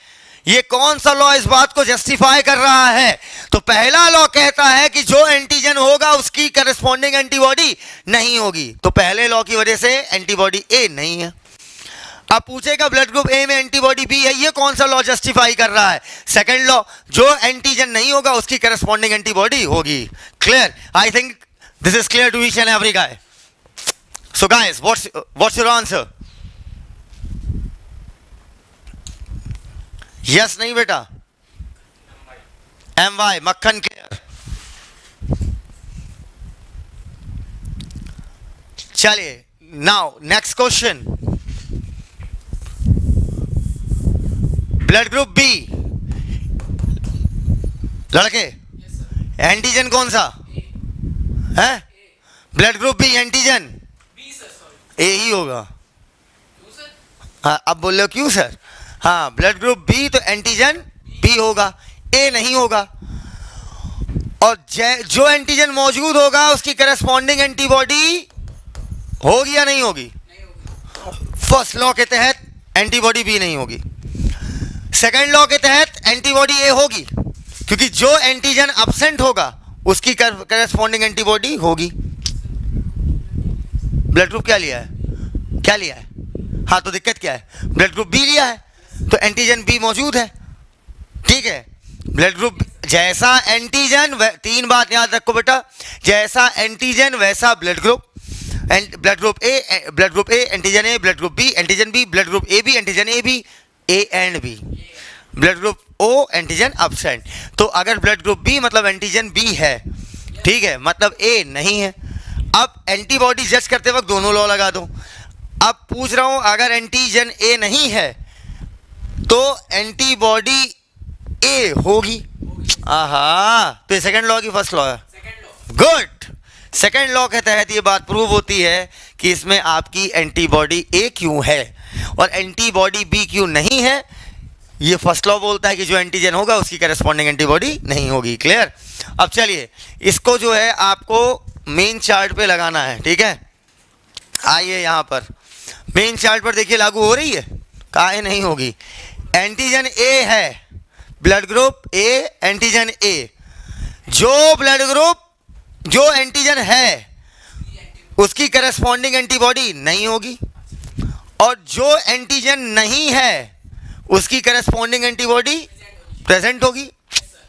ये कौन सा लॉ इस बात को जस्टिफाई कर रहा है? तो पहला लॉ कहता है कि जो एंटीजन होगा उसकी करस्पॉन्डिंग एंटीबॉडी नहीं होगी, तो पहले लॉ की वजह से एंटीबॉडी ए नहीं है। अब पूछेगा ब्लड ग्रुप ए में एंटीबॉडी बी है, ये कौन सा लॉ जस्टिफाई कर रहा है? सेकंड लॉ, जो एंटीजन नहीं होगा उसकी करस्पॉन्डिंग एंटीबॉडी होगी। Clear? I think this is clear to each and every guy. So guys, what's your answer? Yes नहीं बेटा? एम वाई, मक्खन। क्लियर? चलिए, now next question. Blood group B, लड़के, एंटीजन कौन सा है? Blood group B antigen A ही होगा। हाँ, अब बोल लो क्यों सर? हाँ, ब्लड ग्रुप बी तो एंटीजन बी होगा, ए नहीं होगा। और जो एंटीजन मौजूद होगा उसकी करस्पॉन्डिंग एंटीबॉडी होगी या नहीं होगी? फर्स्ट लॉ के तहत एंटीबॉडी बी नहीं होगी, सेकंड लॉ के तहत एंटीबॉडी ए होगी, क्योंकि जो एंटीजन अब्सेंट होगा उसकी करस्पॉन्डिंग एंटीबॉडी होगी। ब्लड ग्रुप क्या लिया है? क्या लिया है? हाँ, तो दिक्कत क्या है? ब्लड ग्रुप बी लिया है तो एंटीजन बी मौजूद है, ठीक है। ब्लड ग्रुप जैसा एंटीजन, तीन बात याद रखो बेटा, जैसा एंटीजन वैसा blood group. Blood group A antigen A, blood group B antigen B, blood group A B antigen A B, A and B. Blood group O antigen absent, तो अगर ब्लड ग्रुप बी मतलब antigen B है, ठीक है, मतलब ए नहीं है। अब एंटीबॉडी जज करते वक्त दोनों लॉ लगा दो। अब पूछ रहा हूं, अगर एंटीजन ए नहीं है तो एंटीबॉडी ए होगी। आहा, तो सेकंड लॉ की फर्स्ट लॉ है? गुड। सेकंड लॉ के तहत ये बात प्रूव होती है कि इसमें आपकी एंटीबॉडी ए क्यों है और एंटीबॉडी बी क्यों नहीं है। ये फर्स्ट लॉ बोलता है कि जो एंटीजन होगा उसकी करस्पॉन्डिंग एंटीबॉडी नहीं होगी। क्लियर? अब चलिए इसको जो है आपको मेन चार्ट पे लगाना है, ठीक है। आइए यहाँ पर मेन चार्ट पर देखिए, लागू हो रही है, काहे नहीं होगी? एंटीजन ए है, ब्लड ग्रुप ए, एंटीजन ए। जो ब्लड ग्रुप जो एंटीजन है उसकी करस्पॉन्डिंग एंटीबॉडी नहीं होगी, और जो एंटीजन नहीं है उसकी करस्पॉन्डिंग एंटीबॉडी प्रेजेंट होगी।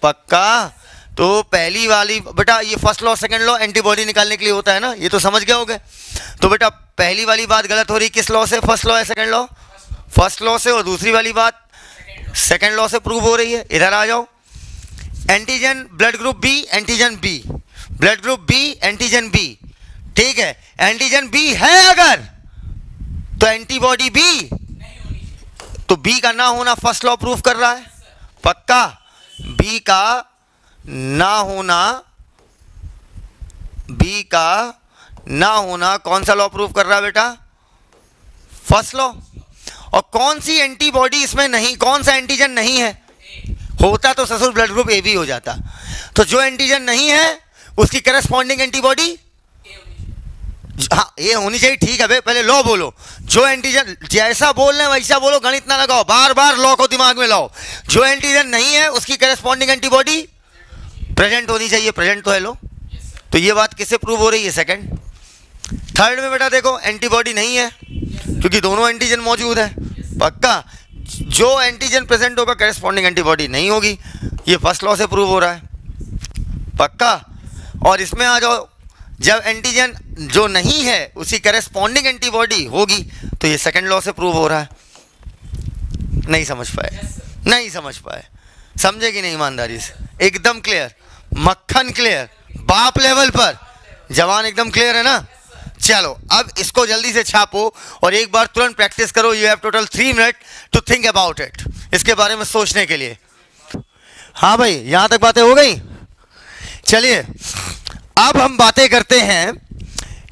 पक्का? तो पहली वाली बेटा, ये first law second law antibody निकालने के लिए होता है ना, ये तो समझ गए होगे। तो बेटा पहली वाली बात गलत हो रही किस लॉ से? फर्स्ट लॉ है सेकंड लॉ? फर्स्ट लॉ से। और दूसरी वाली बात सेकंड लॉ से प्रूव हो रही है। इधर आ जाओ। Antigen blood group B, antigen B, blood group B, antigen B, ठीक है। एंटीजन बी है अगर, तो एंटीबॉडी बी, तो बी का ना होना फर्स्ट लॉ प्रूफ कर रहा है। पक्का? बी का ना होना, बी का ना होना कौन सा लॉ प्रूफ कर रहा है बेटा? First law. और कौन सी एंटीबॉडी इसमें नहीं, कौन सा एंटीजन नहीं है? होता तो ससुर ब्लड ग्रुप ए भी हो जाता। तो जो एंटीजन नहीं है उसकी करस्पॉन्डिंग एंटीबॉडी हाँ ये होनी चाहिए। ठीक है भाई, पहले लॉ बोलो। जो एंटीजन, जैसा बोल रहे हैं वैसा बोलो, गणित ना लगाओ, बार बार लॉ को दिमाग में लाओ। जो एंटीजन नहीं है उसकी करस्पॉन्डिंग एंटीबॉडी प्रेजेंट होनी चाहिए। प्रेजेंट तो है लो। तो ये बात किससे प्रूव हो रही है? सेकंड। थर्ड में बेटा देखो एंटीबॉडी नहीं है क्योंकि दोनों एंटीजन मौजूद है। पक्का? जो एंटीजन प्रेजेंट होगा करस्पॉन्डिंग एंटीबॉडी नहीं होगी। ये फर्स्ट लॉ से प्रूव हो रहा है। पक्का? और इसमें आ जाओ, जब एंटीजन जो नहीं है उसी करस्पॉन्डिंग एंटीबॉडी होगी, तो ये सेकंड लॉ से प्रूव हो रहा है। नहीं समझ पाए? नहीं समझ पाए? समझे कि नहीं ईमानदारी से? एकदम क्लियर, मक्खन क्लियर, बाप लेवल पर जवान एकदम क्लियर है ना? चलो अब इसको जल्दी से छापो और एक बार तुरंत प्रैक्टिस करो। You have total 3 minute to think about it, इसके बारे में सोचने के लिए। हाँ भाई, यहां तक बातें हो गई। चलिए अब हम बातें करते हैं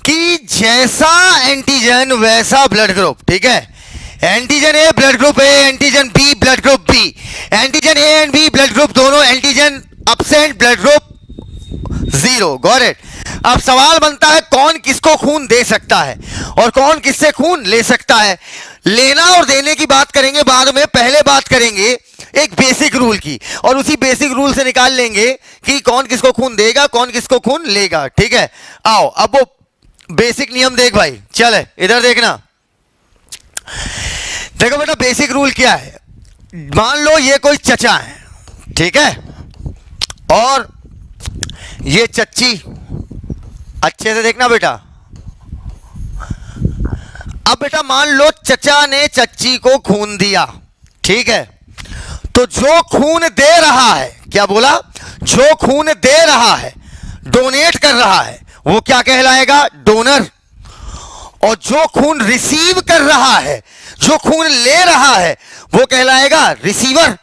कि जैसा एंटीजन वैसा ब्लड ग्रुप। ठीक है? Antigen A blood group A, antigen B blood group B, antigen A and B blood group दोनों, antigen absent blood group 0। Got it? अब सवाल बनता है कौन किसको खून दे सकता है और कौन किससे खून ले सकता है। लेना और देने की बात करेंगे बाद में, पहले बात करेंगे एक बेसिक रूल की, और उसी बेसिक रूल से निकाल लेंगे कि कौन किसको खून देगा, कौन किसको खून लेगा। ठीक है? आओ अब वो बेसिक नियम देख भाई। चले इधर देखना। देखो बेटा बेसिक रूल क्या है। मान लो ये कोई चचा है, ठीक है, और ये चच्ची, अच्छे से देखना बेटा। अब बेटा मान लो चचा ने चच्ची को खून दिया, ठीक है, तो जो खून दे रहा है, क्या बोला? जो खून दे रहा है, डोनेट कर रहा है, वो क्या कहलाएगा? डोनर। और जो खून रिसीव कर रहा है, जो खून ले रहा है, वो कहलाएगा रिसीवर।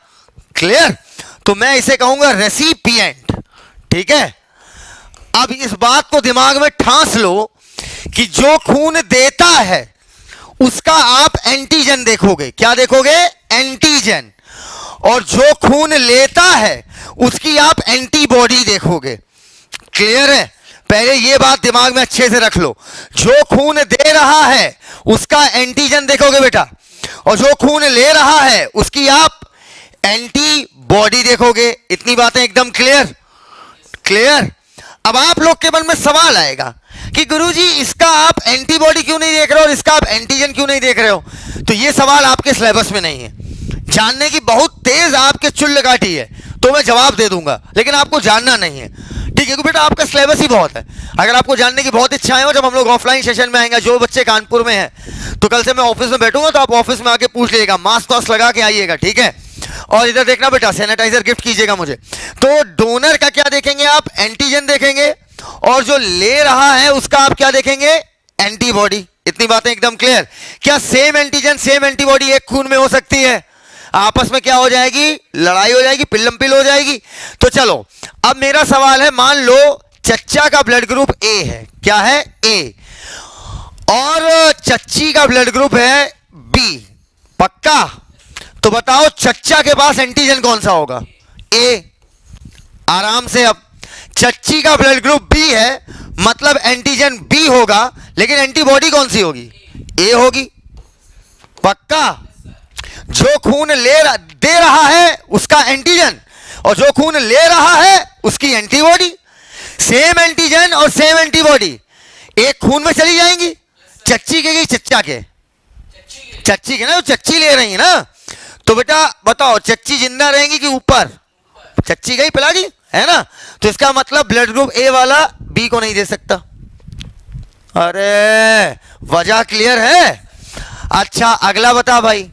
क्लियर? तो मैं इसे कहूंगा रेसिपिएंट। ठीक है? अब इस बात को दिमाग में ठांस लो कि जो खून देता है उसका आप एंटीजन देखोगे। क्या देखोगे? एंटीजन। और जो खून लेता है उसकी आप एंटीबॉडी देखोगे। क्लियर है? पहले ये बात दिमाग में अच्छे से रख लो। जो खून दे रहा है उसका एंटीजन देखोगे बेटा, और जो खून ले रहा है उसकी आप एंटीबॉडी देखोगे। इतनी बातें एकदम क्लियर? क्लियर? अब आप लोग के मन में सवाल आएगा कि गुरुजी इसका आप एंटीबॉडी क्यों नहीं देख रहे हो और इसका आप एंटीजन क्यों नहीं देख रहे हो? तो ये सवाल आपके सिलेबस में नहीं है। जानने की बहुत तेज आपके चुल लगाटी है, तो मैं जवाब दे दूंगा, लेकिन आपको जानना नहीं है। ठीक है? क्योंकि बेटा आपका सिलेबस ही बहुत है। अगर आपको जानने की बहुत इच्छाएं हो, जब हम लोग ऑफलाइन सेशन में आएंगे, जो बच्चे कानपुर में हैं, तो कल से मैं ऑफिस में बैठूंगा, तो आप ऑफिस में आके पूछ लीजिएगा, मास्क वास्क लगा के आइएगा। ठीक है? और इधर देखना बेटा, सैनिटाइजर गिफ्ट कीजिएगा मुझे। तो डोनर का क्या देखेंगे आप? एंटीजन देखेंगे, और जो ले रहा है उसका आप क्या देखेंगे? एंटीबॉडी। इतनी बातें एकदम क्लियर? क्या सेम एंटीजन सेम एंटीबॉडी एक खून में हो सकती है? आपस में क्या हो जाएगी? लड़ाई हो जाएगी, पिल्लम पिल हो जाएगी। तो चलो अब मेरा सवाल है, मान लो चच्चा का ब्लड ग्रुप ए है। क्या है? ए। और चच्ची का ब्लड ग्रुप है बी। पक्का? तो बताओ चच्चा के पास एंटीजन कौन सा होगा? ए। आराम से। अब चच्ची का ब्लड ग्रुप बी है, मतलब एंटीजन बी होगा, लेकिन एंटीबॉडी कौन सी होगी? ए होगी। पक्का? जो खून दे रहा है उसका एंटीजन और जो खून ले रहा है उसकी एंटीबॉडी, सेम एंटीजन और सेम एंटीबॉडी एक खून में चली जाएंगी। चच्ची के गई चच्चा के, चच्ची के ना, जो चच्ची ले रही है ना, तो बेटा बताओ चच्ची जिंदा रहेंगी कि ऊपर? चच्ची गई पिला दी है ना, तो इसका मतलब ब्लड ग्रुप ए वाला बी को नहीं दे सकता। अरे वजह क्लियर है? अच्छा अगला बता भाई,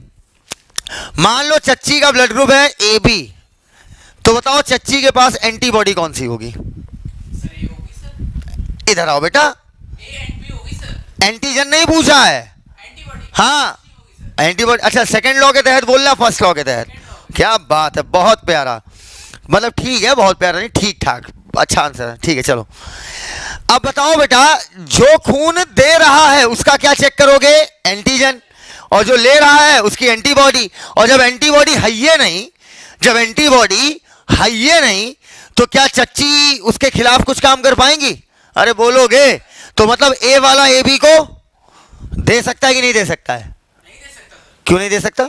मान लो चच्ची का ब्लड ग्रुप है ए बी, तो बताओ चच्ची के पास एंटीबॉडी कौन सी होगी? सर ये होगी सर, इधर आओ बेटा, ए एंड बी होगी सर, एंटीजन नहीं पूछा है। एंटीबॉडी हाँ होगी सर, एंटीबॉडी, अच्छा सेकंड लॉ के तहत बोलना, फर्स्ट लॉ के तहत? क्या बात है, बहुत प्यारा, मतलब ठीक है, बहुत प्यारा नहीं, ठीक ठाक, अच्छा आंसर है, ठीक है। चलो अब बताओ बेटा, जो खून दे रहा है उसका क्या चेक करोगे? एंटीजन, और जो ले रहा है उसकी एंटीबॉडी। और जब एंटीबॉडी है ही नहीं, जब एंटीबॉडी है ही नहीं, तो क्या चच्ची उसके खिलाफ कुछ काम कर पाएंगी? अरे बोलोगे तो मतलब ए वाला ए बी को दे सकता है कि नहीं दे सकता है? नहीं दे सकता सर, क्यों नहीं दे सकता?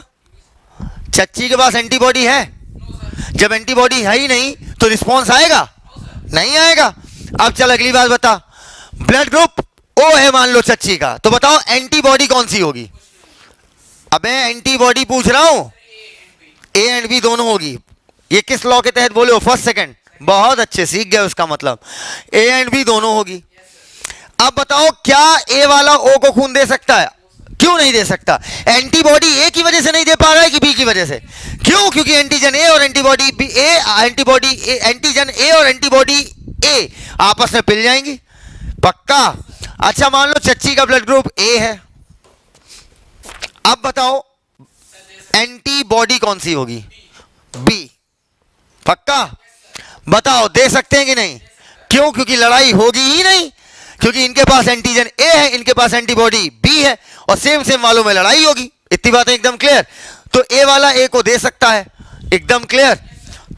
चच्ची के पास एंटीबॉडी है, नो सर, जब एंटीबॉडी है ही नहीं तो रिस्पॉन्स आएगा? नो सर, नहीं आएगा। अब चल अगली बात बता, ब्लड ग्रुप ओ है मान लो चच्ची का, तो बताओ एंटीबॉडी कौन सी होगी? अबे एंटीबॉडी पूछ रहा हूं, ए एंड बी दोनों होगी। ये किस लॉ के तहत बोले हो? फर्स्ट सेकंड, बहुत अच्छे, सीख गए उसका मतलब, ए एंड बी दोनों होगी। अब बताओ क्या ए वाला ओ को खून दे सकता है? क्यों नहीं दे सकता? एंटीबॉडी ए की वजह से नहीं दे पा रहा है कि बी की वजह से? क्यों? क्योंकि एंटीजन ए और antibody B, antibody antigen A और एंटीबॉडी ए आपस में पिल जाएंगी, पक्का। अच्छा मान लो चच्ची का ब्लड ग्रुप ए है, अब बताओ एंटीबॉडी कौन सी होगी? बी, पक्का। बताओ दे सकते हैं कि नहीं? क्यों? क्योंकि लड़ाई होगी ही नहीं, क्योंकि इनके पास एंटीजन ए है, इनके पास एंटीबॉडी बी है, और सेम सेम वालों में लड़ाई होगी। इतनी बातें एकदम क्लियर। तो ए वाला ए को दे सकता है, एकदम क्लियर।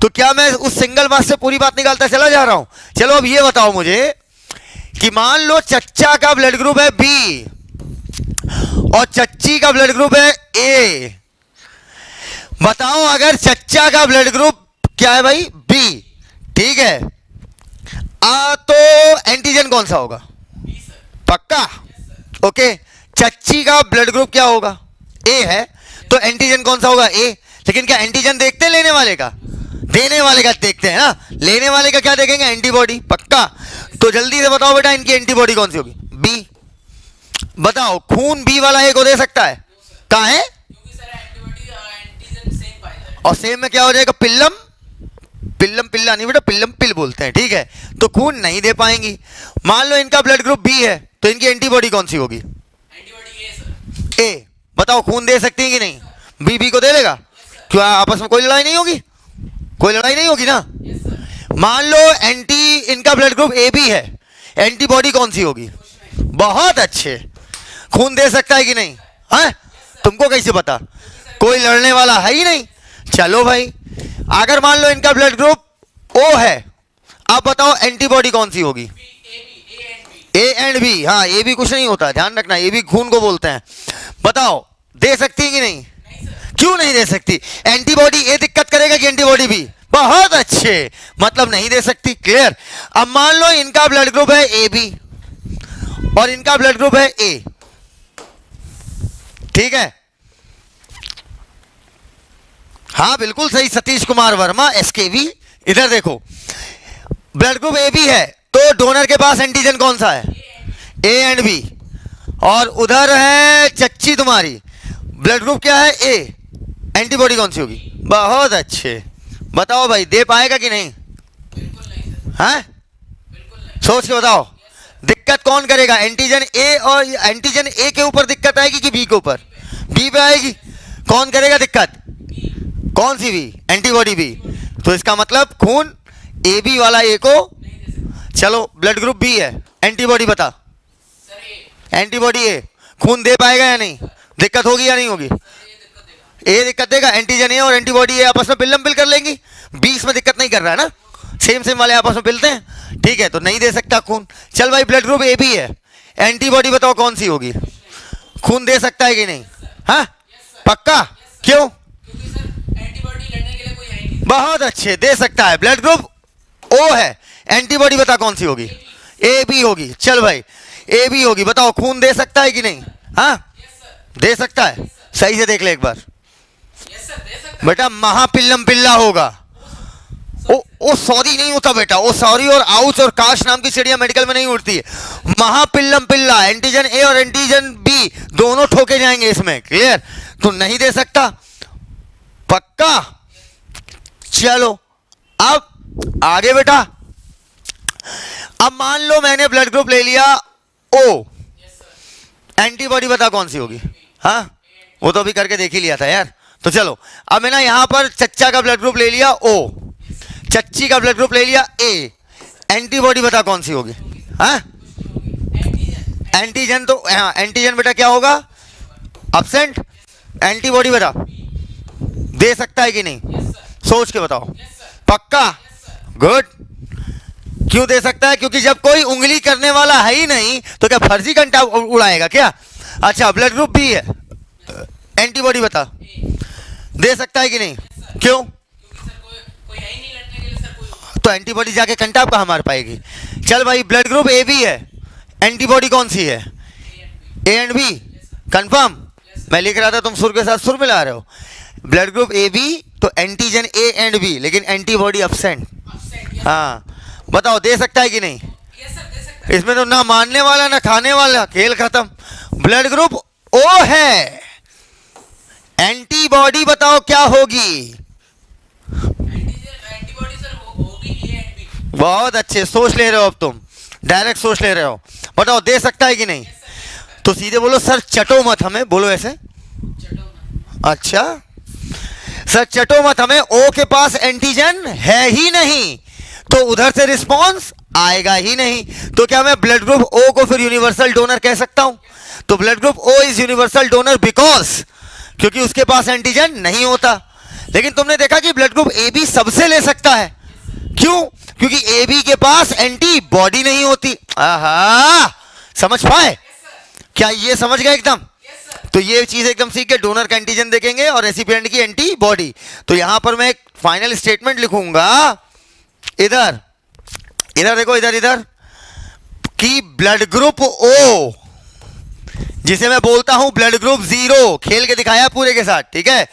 तो क्या मैं उस सिंगल मास से पूरी बात निकालता चला जा रहा हूं? चलो अब ये बताओ मुझे कि मान लो चच्चा का ब्लड ग्रुप है बी और चच्ची का ब्लड ग्रुप है ए, बताओ अगर चच्चा का ब्लड ग्रुप क्या है भाई? बी, ठीक है, तो एंटीजन कौन सा होगा? बी सर, पक्का, ओके। चच्ची का ब्लड ग्रुप क्या होगा? ए है, तो एंटीजन कौन सा होगा? ए। लेकिन क्या एंटीजन देखते हैं लेने वाले का? देने वाले का देखते हैं ना, लेने वाले का क्या देखेंगे? एंटीबॉडी, पक्का। तो जल्दी से बताओ बेटा इनकी एंटीबॉडी कौन सी होगी? बी। बताओ खून बी वाला ए को दे सकता है? कहाँ है? क्योंकि सर एंटीबॉडी एंटीजन सेम पाया जाएगा, और सेम में क्या हो जाएगा? पिल्लम, पिल्लम पिल्ला नहीं बेटा, पिल्लम पिल बोलते हैं, ठीक है। तो खून नहीं दे पाएंगी। मान लो इनका ब्लड ग्रुप बी है, तो इनकी एंटीबॉडी कौन सी होगी? एंटीबॉडी ए सर, ए। बताओ खून दे सकती है कि नहीं? बी बी को दे देगा? क्यों आपस में कोई लड़ाई नहीं होगी? कोई लड़ाई नहीं होगी ना। यस सर, मान लो इनका ब्लड ग्रुप ए बी है, एंटीबॉडी कौन सी होगी? बहुत अच्छे, खून दे सकता है कि नहीं? हाँ, तुमको कैसे पता? कोई लड़ने वाला है ही नहीं। चलो भाई, अगर मान लो इनका ब्लड ग्रुप ओ है, आप बताओ एंटीबॉडी कौन सी होगी? ए एंड बी, हाँ ए बी कुछ नहीं होता, ध्यान रखना, ए बी खून को बोलते हैं। बताओ दे सकती है कि नहीं? नहीं सर, क्यों नहीं दे सकती? एंटीबॉडी ए दिक्कत करेगा कि एंटीबॉडी बी? बहुत अच्छे, मतलब नहीं दे सकती, क्लियर। अब मान लो इनका ब्लड ग्रुप है ए बी और इनका ब्लड ग्रुप है ए, ठीक है। हाँ बिल्कुल सही, सतीश कुमार वर्मा एसकेवी। इधर देखो, ब्लड ग्रुप ए बी है, तो डोनर के पास एंटीजन कौन सा है? A and B. और उधर है चच्ची तुम्हारी, ब्लड ग्रुप क्या है? ए, एंटीबॉडी कौन सी होगी? बहुत अच्छे। बताओ भाई दे पाएगा कि नहीं? बिल्कुल नहीं सर, हाँ बिल्कुल नहीं, सोच के बताओ, दिक्कत कौन करेगा? एंटीजन ए, और एंटीजन ए के ऊपर दिक्कत आएगी कि बी के ऊपर? बी पे आएगी। कौन करेगा दिक्कत? कौन सी बी? Antibody B. तो इसका मतलब खून ए बी वाला ए को, नहीं दे सकते चलो ब्लड ग्रुप बी है, एंटीबॉडी बता। सर, ए एंटीबॉडी ए, खून दे पाएगा या नहीं? दिक्कत होगी या नहीं होगी? ये दिक्कत देगा, ए दिक्कत देगा, एंटीजन ए और एंटीबॉडी ए आपस में पिल्लम पिल कर लेंगी। बी इसमें दिक्कत नहीं कर रहा है ना, सेम सेम वाले आपस में पिलते हैं, ठीक है, तो नहीं दे सकता खून। चल भाई ब्लड ग्रुप ए बी है, एंटीबॉडी बताओ कौन सी होगी? खून दे सकता है कि नहीं? हाँ पक्का, क्यों? बहुत अच्छे, दे सकता है। ब्लड ग्रुप ओ है, एंटीबॉडी बता कौन सी होगी? ए बी होगी। चल भाई, ए बी होगी। बताओ खून दे सकता है कि नहीं? हाँ दे सकता है। सही से देख ले एक बार बेटा, महापिल्लम पिल्ला होगा। ओ सॉरी नहीं होता बेटा, ओ सॉरी और आउच और काश नाम की चिड़िया मेडिकल में नहीं उड़ती है। महापिल्लम पिल्ला, एंटीजन ए और एंटीजन बी दोनों ठोके जाएंगे इसमें। क्लियर? तो नहीं दे सकता, पक्का? चलो अब आगे बेटा। अब मान लो मैंने ब्लड ग्रुप ले लिया ओ, एंटीबॉडी बता कौन सी होगी? हाँ वो तो अभी करके देख ही लिया था यार। तो चलो अब मैं ना यहां पर चच्चा का ब्लड ग्रुप ले लिया ओ, चच्ची का ब्लड ग्रुप ले लिया ए, एंटीबॉडी बता कौन सी होगी? हाँ एंटीजन तो हाँ, एंटीजन बेटा क्या होगा? अब्सेंट। एंटीबॉडी बता दे सकता है कि नहीं? सोच के बताओ। पक्का? गुड। क्यों दे सकता है? क्योंकि जब कोई उंगली करने वाला है ही नहीं तो क्या फर्जी घंटा उड़ाएगा क्या? अच्छा ब्लड ग्रुप बी है, एंटीबॉडी बता दे सकता है कि नहीं? क्यों? तो एंटीबॉडी जाके कंटाप कहाँ मार पाएगी? चल भाई ब्लड ग्रुप ए बी है, एंटीबॉडी कौन सी है? A and B. कंफर्म? मैं लिख रहा था तुम सुर के साथ सुर मिला रहे हो। ब्लड ग्रुप ए बी तो एंटीजन ए एंड बी, लेकिन एंटीबॉडी अब्सेंट। हाँ बताओ दे सकता है कि नहीं? इसमें तो ना मानने वाला ना खाने वाला, खेल खत्म। ब्लड ग्रुप ओ है, एंटीबॉडी बताओ क्या होगी? बहुत अच्छे, सोच ले रहे हो अब तुम, डायरेक्ट सोच ले रहे हो। बताओ दे सकता है कि नहीं? तो सीधे बोलो सर चटो मत हमें, बोलो ऐसे। अच्छा सर चटो मत हमें, ओ के पास एंटीजन है ही नहीं तो उधर से रिस्पॉन्स आएगा ही नहीं। तो क्या मैं ब्लड ग्रुप ओ को फिर यूनिवर्सल डोनर कह सकता हूं? तो blood group O is universal donor because, क्योंकि उसके पास एंटीजन नहीं होता। लेकिन तुमने देखा कि ब्लड ग्रुप ए बी सबसे ले सकता है। क्यों? क्योंकि ए बी के पास एंटीबॉडी नहीं होती। आहा, समझ पाए क्या? ये समझ गए एकदम? तो ये चीज एकदम सीख के डोनर का एंटीजन देखेंगे और रेसिपिएंट की एंटीबॉडी। तो यहां पर मैं एक फाइनल स्टेटमेंट लिखूंगा, इधर इधर देखो, इधर इधर कि ब्लड ग्रुप ओ, जिसे मैं बोलता हूं ब्लड ग्रुप 0, खेल के दिखाया पूरे के साथ, ठीक है?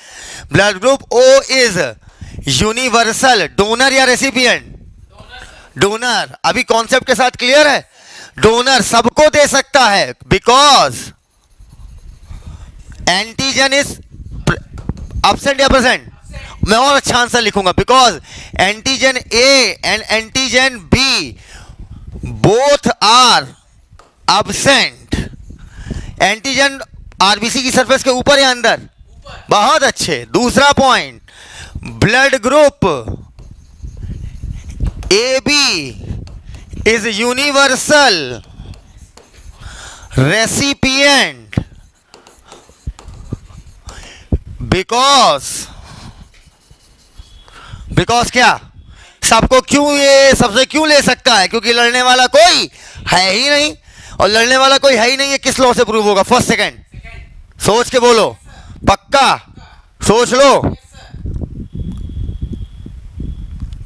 Blood group O is universal donor या रेसिपिएंट? डोनर। अभी कॉन्सेप्ट के साथ क्लियर है? डोनर सबको दे सकता है बिकॉज एंटीजन इज एब्सेंट या प्रेजेंट? मैं और अच्छा आंसर लिखूंगा, because antigen A and antigen B both are absent. Antigen RBC की सरफेस के ऊपर या अंदर? बहुत अच्छे। दूसरा point, blood group A B is universal recipient because क्या? सबको क्यों, ये सबसे क्यों ले सकता है? क्योंकि लड़ने वाला कोई है ही नहीं, और लड़ने वाला कोई है ही नहीं, ये किस लॉ से प्रूव होगा? First second? सोच के बोलो। पक्का? सोच लो।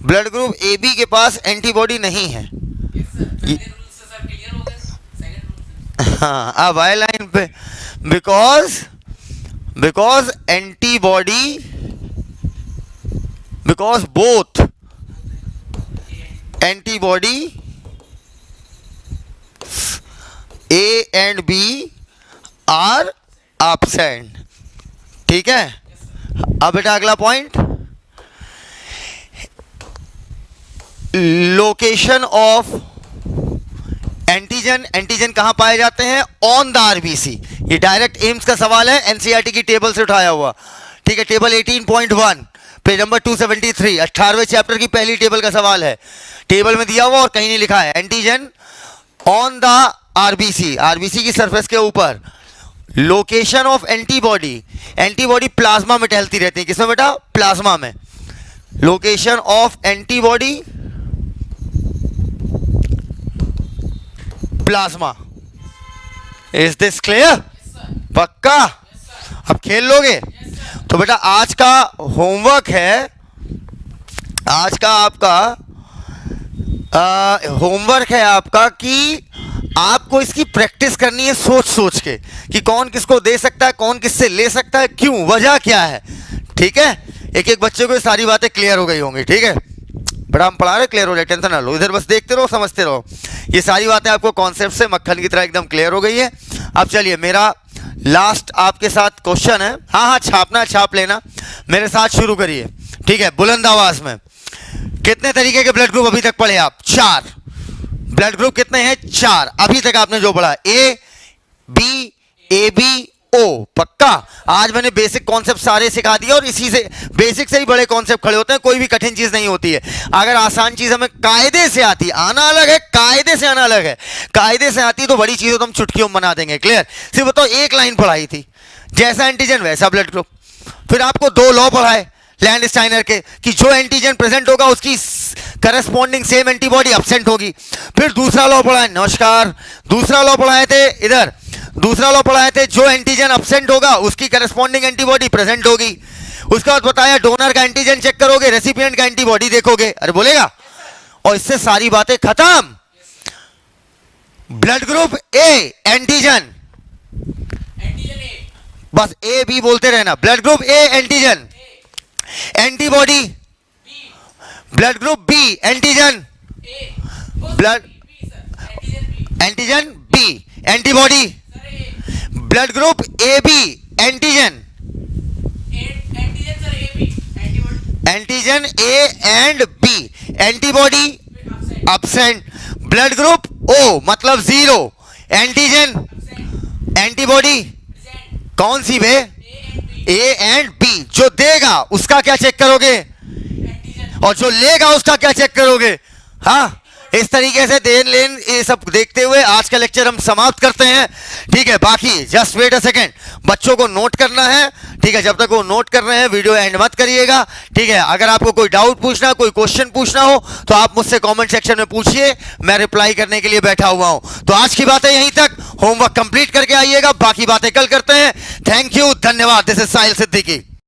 ब्लड ग्रुप ए बी के पास एंटीबॉडी नहीं है। हाँ अब आए लाइन पे, because antibody, because both antibody A and B are absent. ठीक है? अब बेटा अगला point, location of antigen. Antigen कहां पाए जाते हैं? On the RBC. ये डायरेक्ट एम्स का सवाल है, एनसीईआरटी की टेबल से उठाया हुआ। ठीक है? टेबल 18.1 पेज नंबर 273, 18वें चैप्टर की पहली टेबल का सवाल है। टेबल में दिया हुआ और कहीं नहीं लिखा है। Antigen on the RBC, RBC की सरफेस के ऊपर। Location of antibody, antibody plasma में टहलती रहती है। किसमें बेटा? प्लाज्मा में। Location of antibody plasma. Is this clear? पक्का? अब खेल लोगे? तो बेटा आज का होमवर्क है, आज का आपका होमवर्क है आपका कि आपको इसकी प्रैक्टिस करनी है सोच सोच के कि कौन किसको दे सकता है, कौन किससे ले सकता है, क्यों, वजह क्या है। ठीक है, एक एक बच्चे को ये सारी बातें क्लियर हो गई होंगी। ठीक है, बड़ा हम पढ़ा रहे, क्लियर हो रहे, टेंशन ना लो, इधर बस देखते रहो, समझते रहो। ये सारी बातें आपको कॉन्सेप्ट से मक्खन की तरह एकदम क्लियर हो गई है। अब चलिए, मेरा लास्ट आपके साथ क्वेश्चन है। हाँ हाँ, छापना छाप लेना, मेरे साथ शुरू करिए। ठीक है, बुलंद आवाज में। कितने तरीके के ब्लड ग्रुप अभी तक पढ़े आप? 4 ब्लड ग्रुप कितने हैं? 4 अभी तक आपने जो पढ़ा। ए बी, ए बी, ओ, पक्का। आज मैंने बेसिक कॉन्सेप्ट सारे सिखा दिए और इसी से बेसिक से ही बड़े कॉन्सेप्ट खड़े होते हैं। कोई भी कठिन चीज नहीं होती है। अगर आसान चीज हमें कायदे से आती, आना अलग है, कायदे से आना अलग है। कायदे से आती तो बड़ी चीजों तो हम चुटकियों में बना देंगे। क्लियर? सिर्फ बताओ, एक लाइन पढ़ाई थी, जैसा एंटीजन वैसा ब्लड ग्रुप। फिर आपको 2 लॉ पढ़ाए लैंडस्टाइनर के कि जो एंटीजन प्रेजेंट होगा उसकी करस्पॉन्डिंग सेम एंटीबॉडी एब्सेंट होगी। फिर दूसरा लॉ पढ़ाए, नमस्कार, दूसरा लॉ पढ़ाए थे इधर, दूसरा लॉ पढ़ाए थे जो एंटीजन एब्सेंट होगा उसकी करस्पॉन्डिंग एंटीबॉडी प्रेजेंट होगी। उसके बाद बताया डोनर का एंटीजन चेक करोगे, रेसिपिएंट का एंटीबॉडी देखोगे। अरे बोलेगा, और इससे सारी बातें खत्म। Blood group A antigen, antigen A, बस ए बी बोलते रहना। Blood group A antigen, antibody B, blood group B antigen, A, blood B sir, antigen B, antigen B antibody, sir A, blood group A B antigen, antigen sir A B, antibody, antigen A and B, antibody absent, absent. Blood group ओ मतलब 0, antigen absent, antibody present, कौन सी बे? ए ए and B. जो देगा उसका क्या check करोगे, antigen, और जो लेगा उसका क्या चेक करोगे। हाँ, इस तरीके से देन लेन ये सब देखते हुए आज का लेक्चर हम समाप्त करते हैं। ठीक है, बाकी जस्ट वेट अ सेकेंड, बच्चों को नोट करना है। ठीक है, जब तक वो नोट कर रहे हैं वीडियो एंड मत करिएगा। ठीक है, अगर आपको कोई डाउट पूछना, कोई क्वेश्चन पूछना हो तो आप मुझसे कमेंट सेक्शन में पूछिए, मैं रिप्लाई करने के लिए बैठा हुआ हूं। तो आज की बातें यहीं तक, होमवर्क कंप्लीट करके आइएगा, बाकी बातें कल करते हैं। थैंक यू, धन्यवाद। This is Sahil Siddiqui.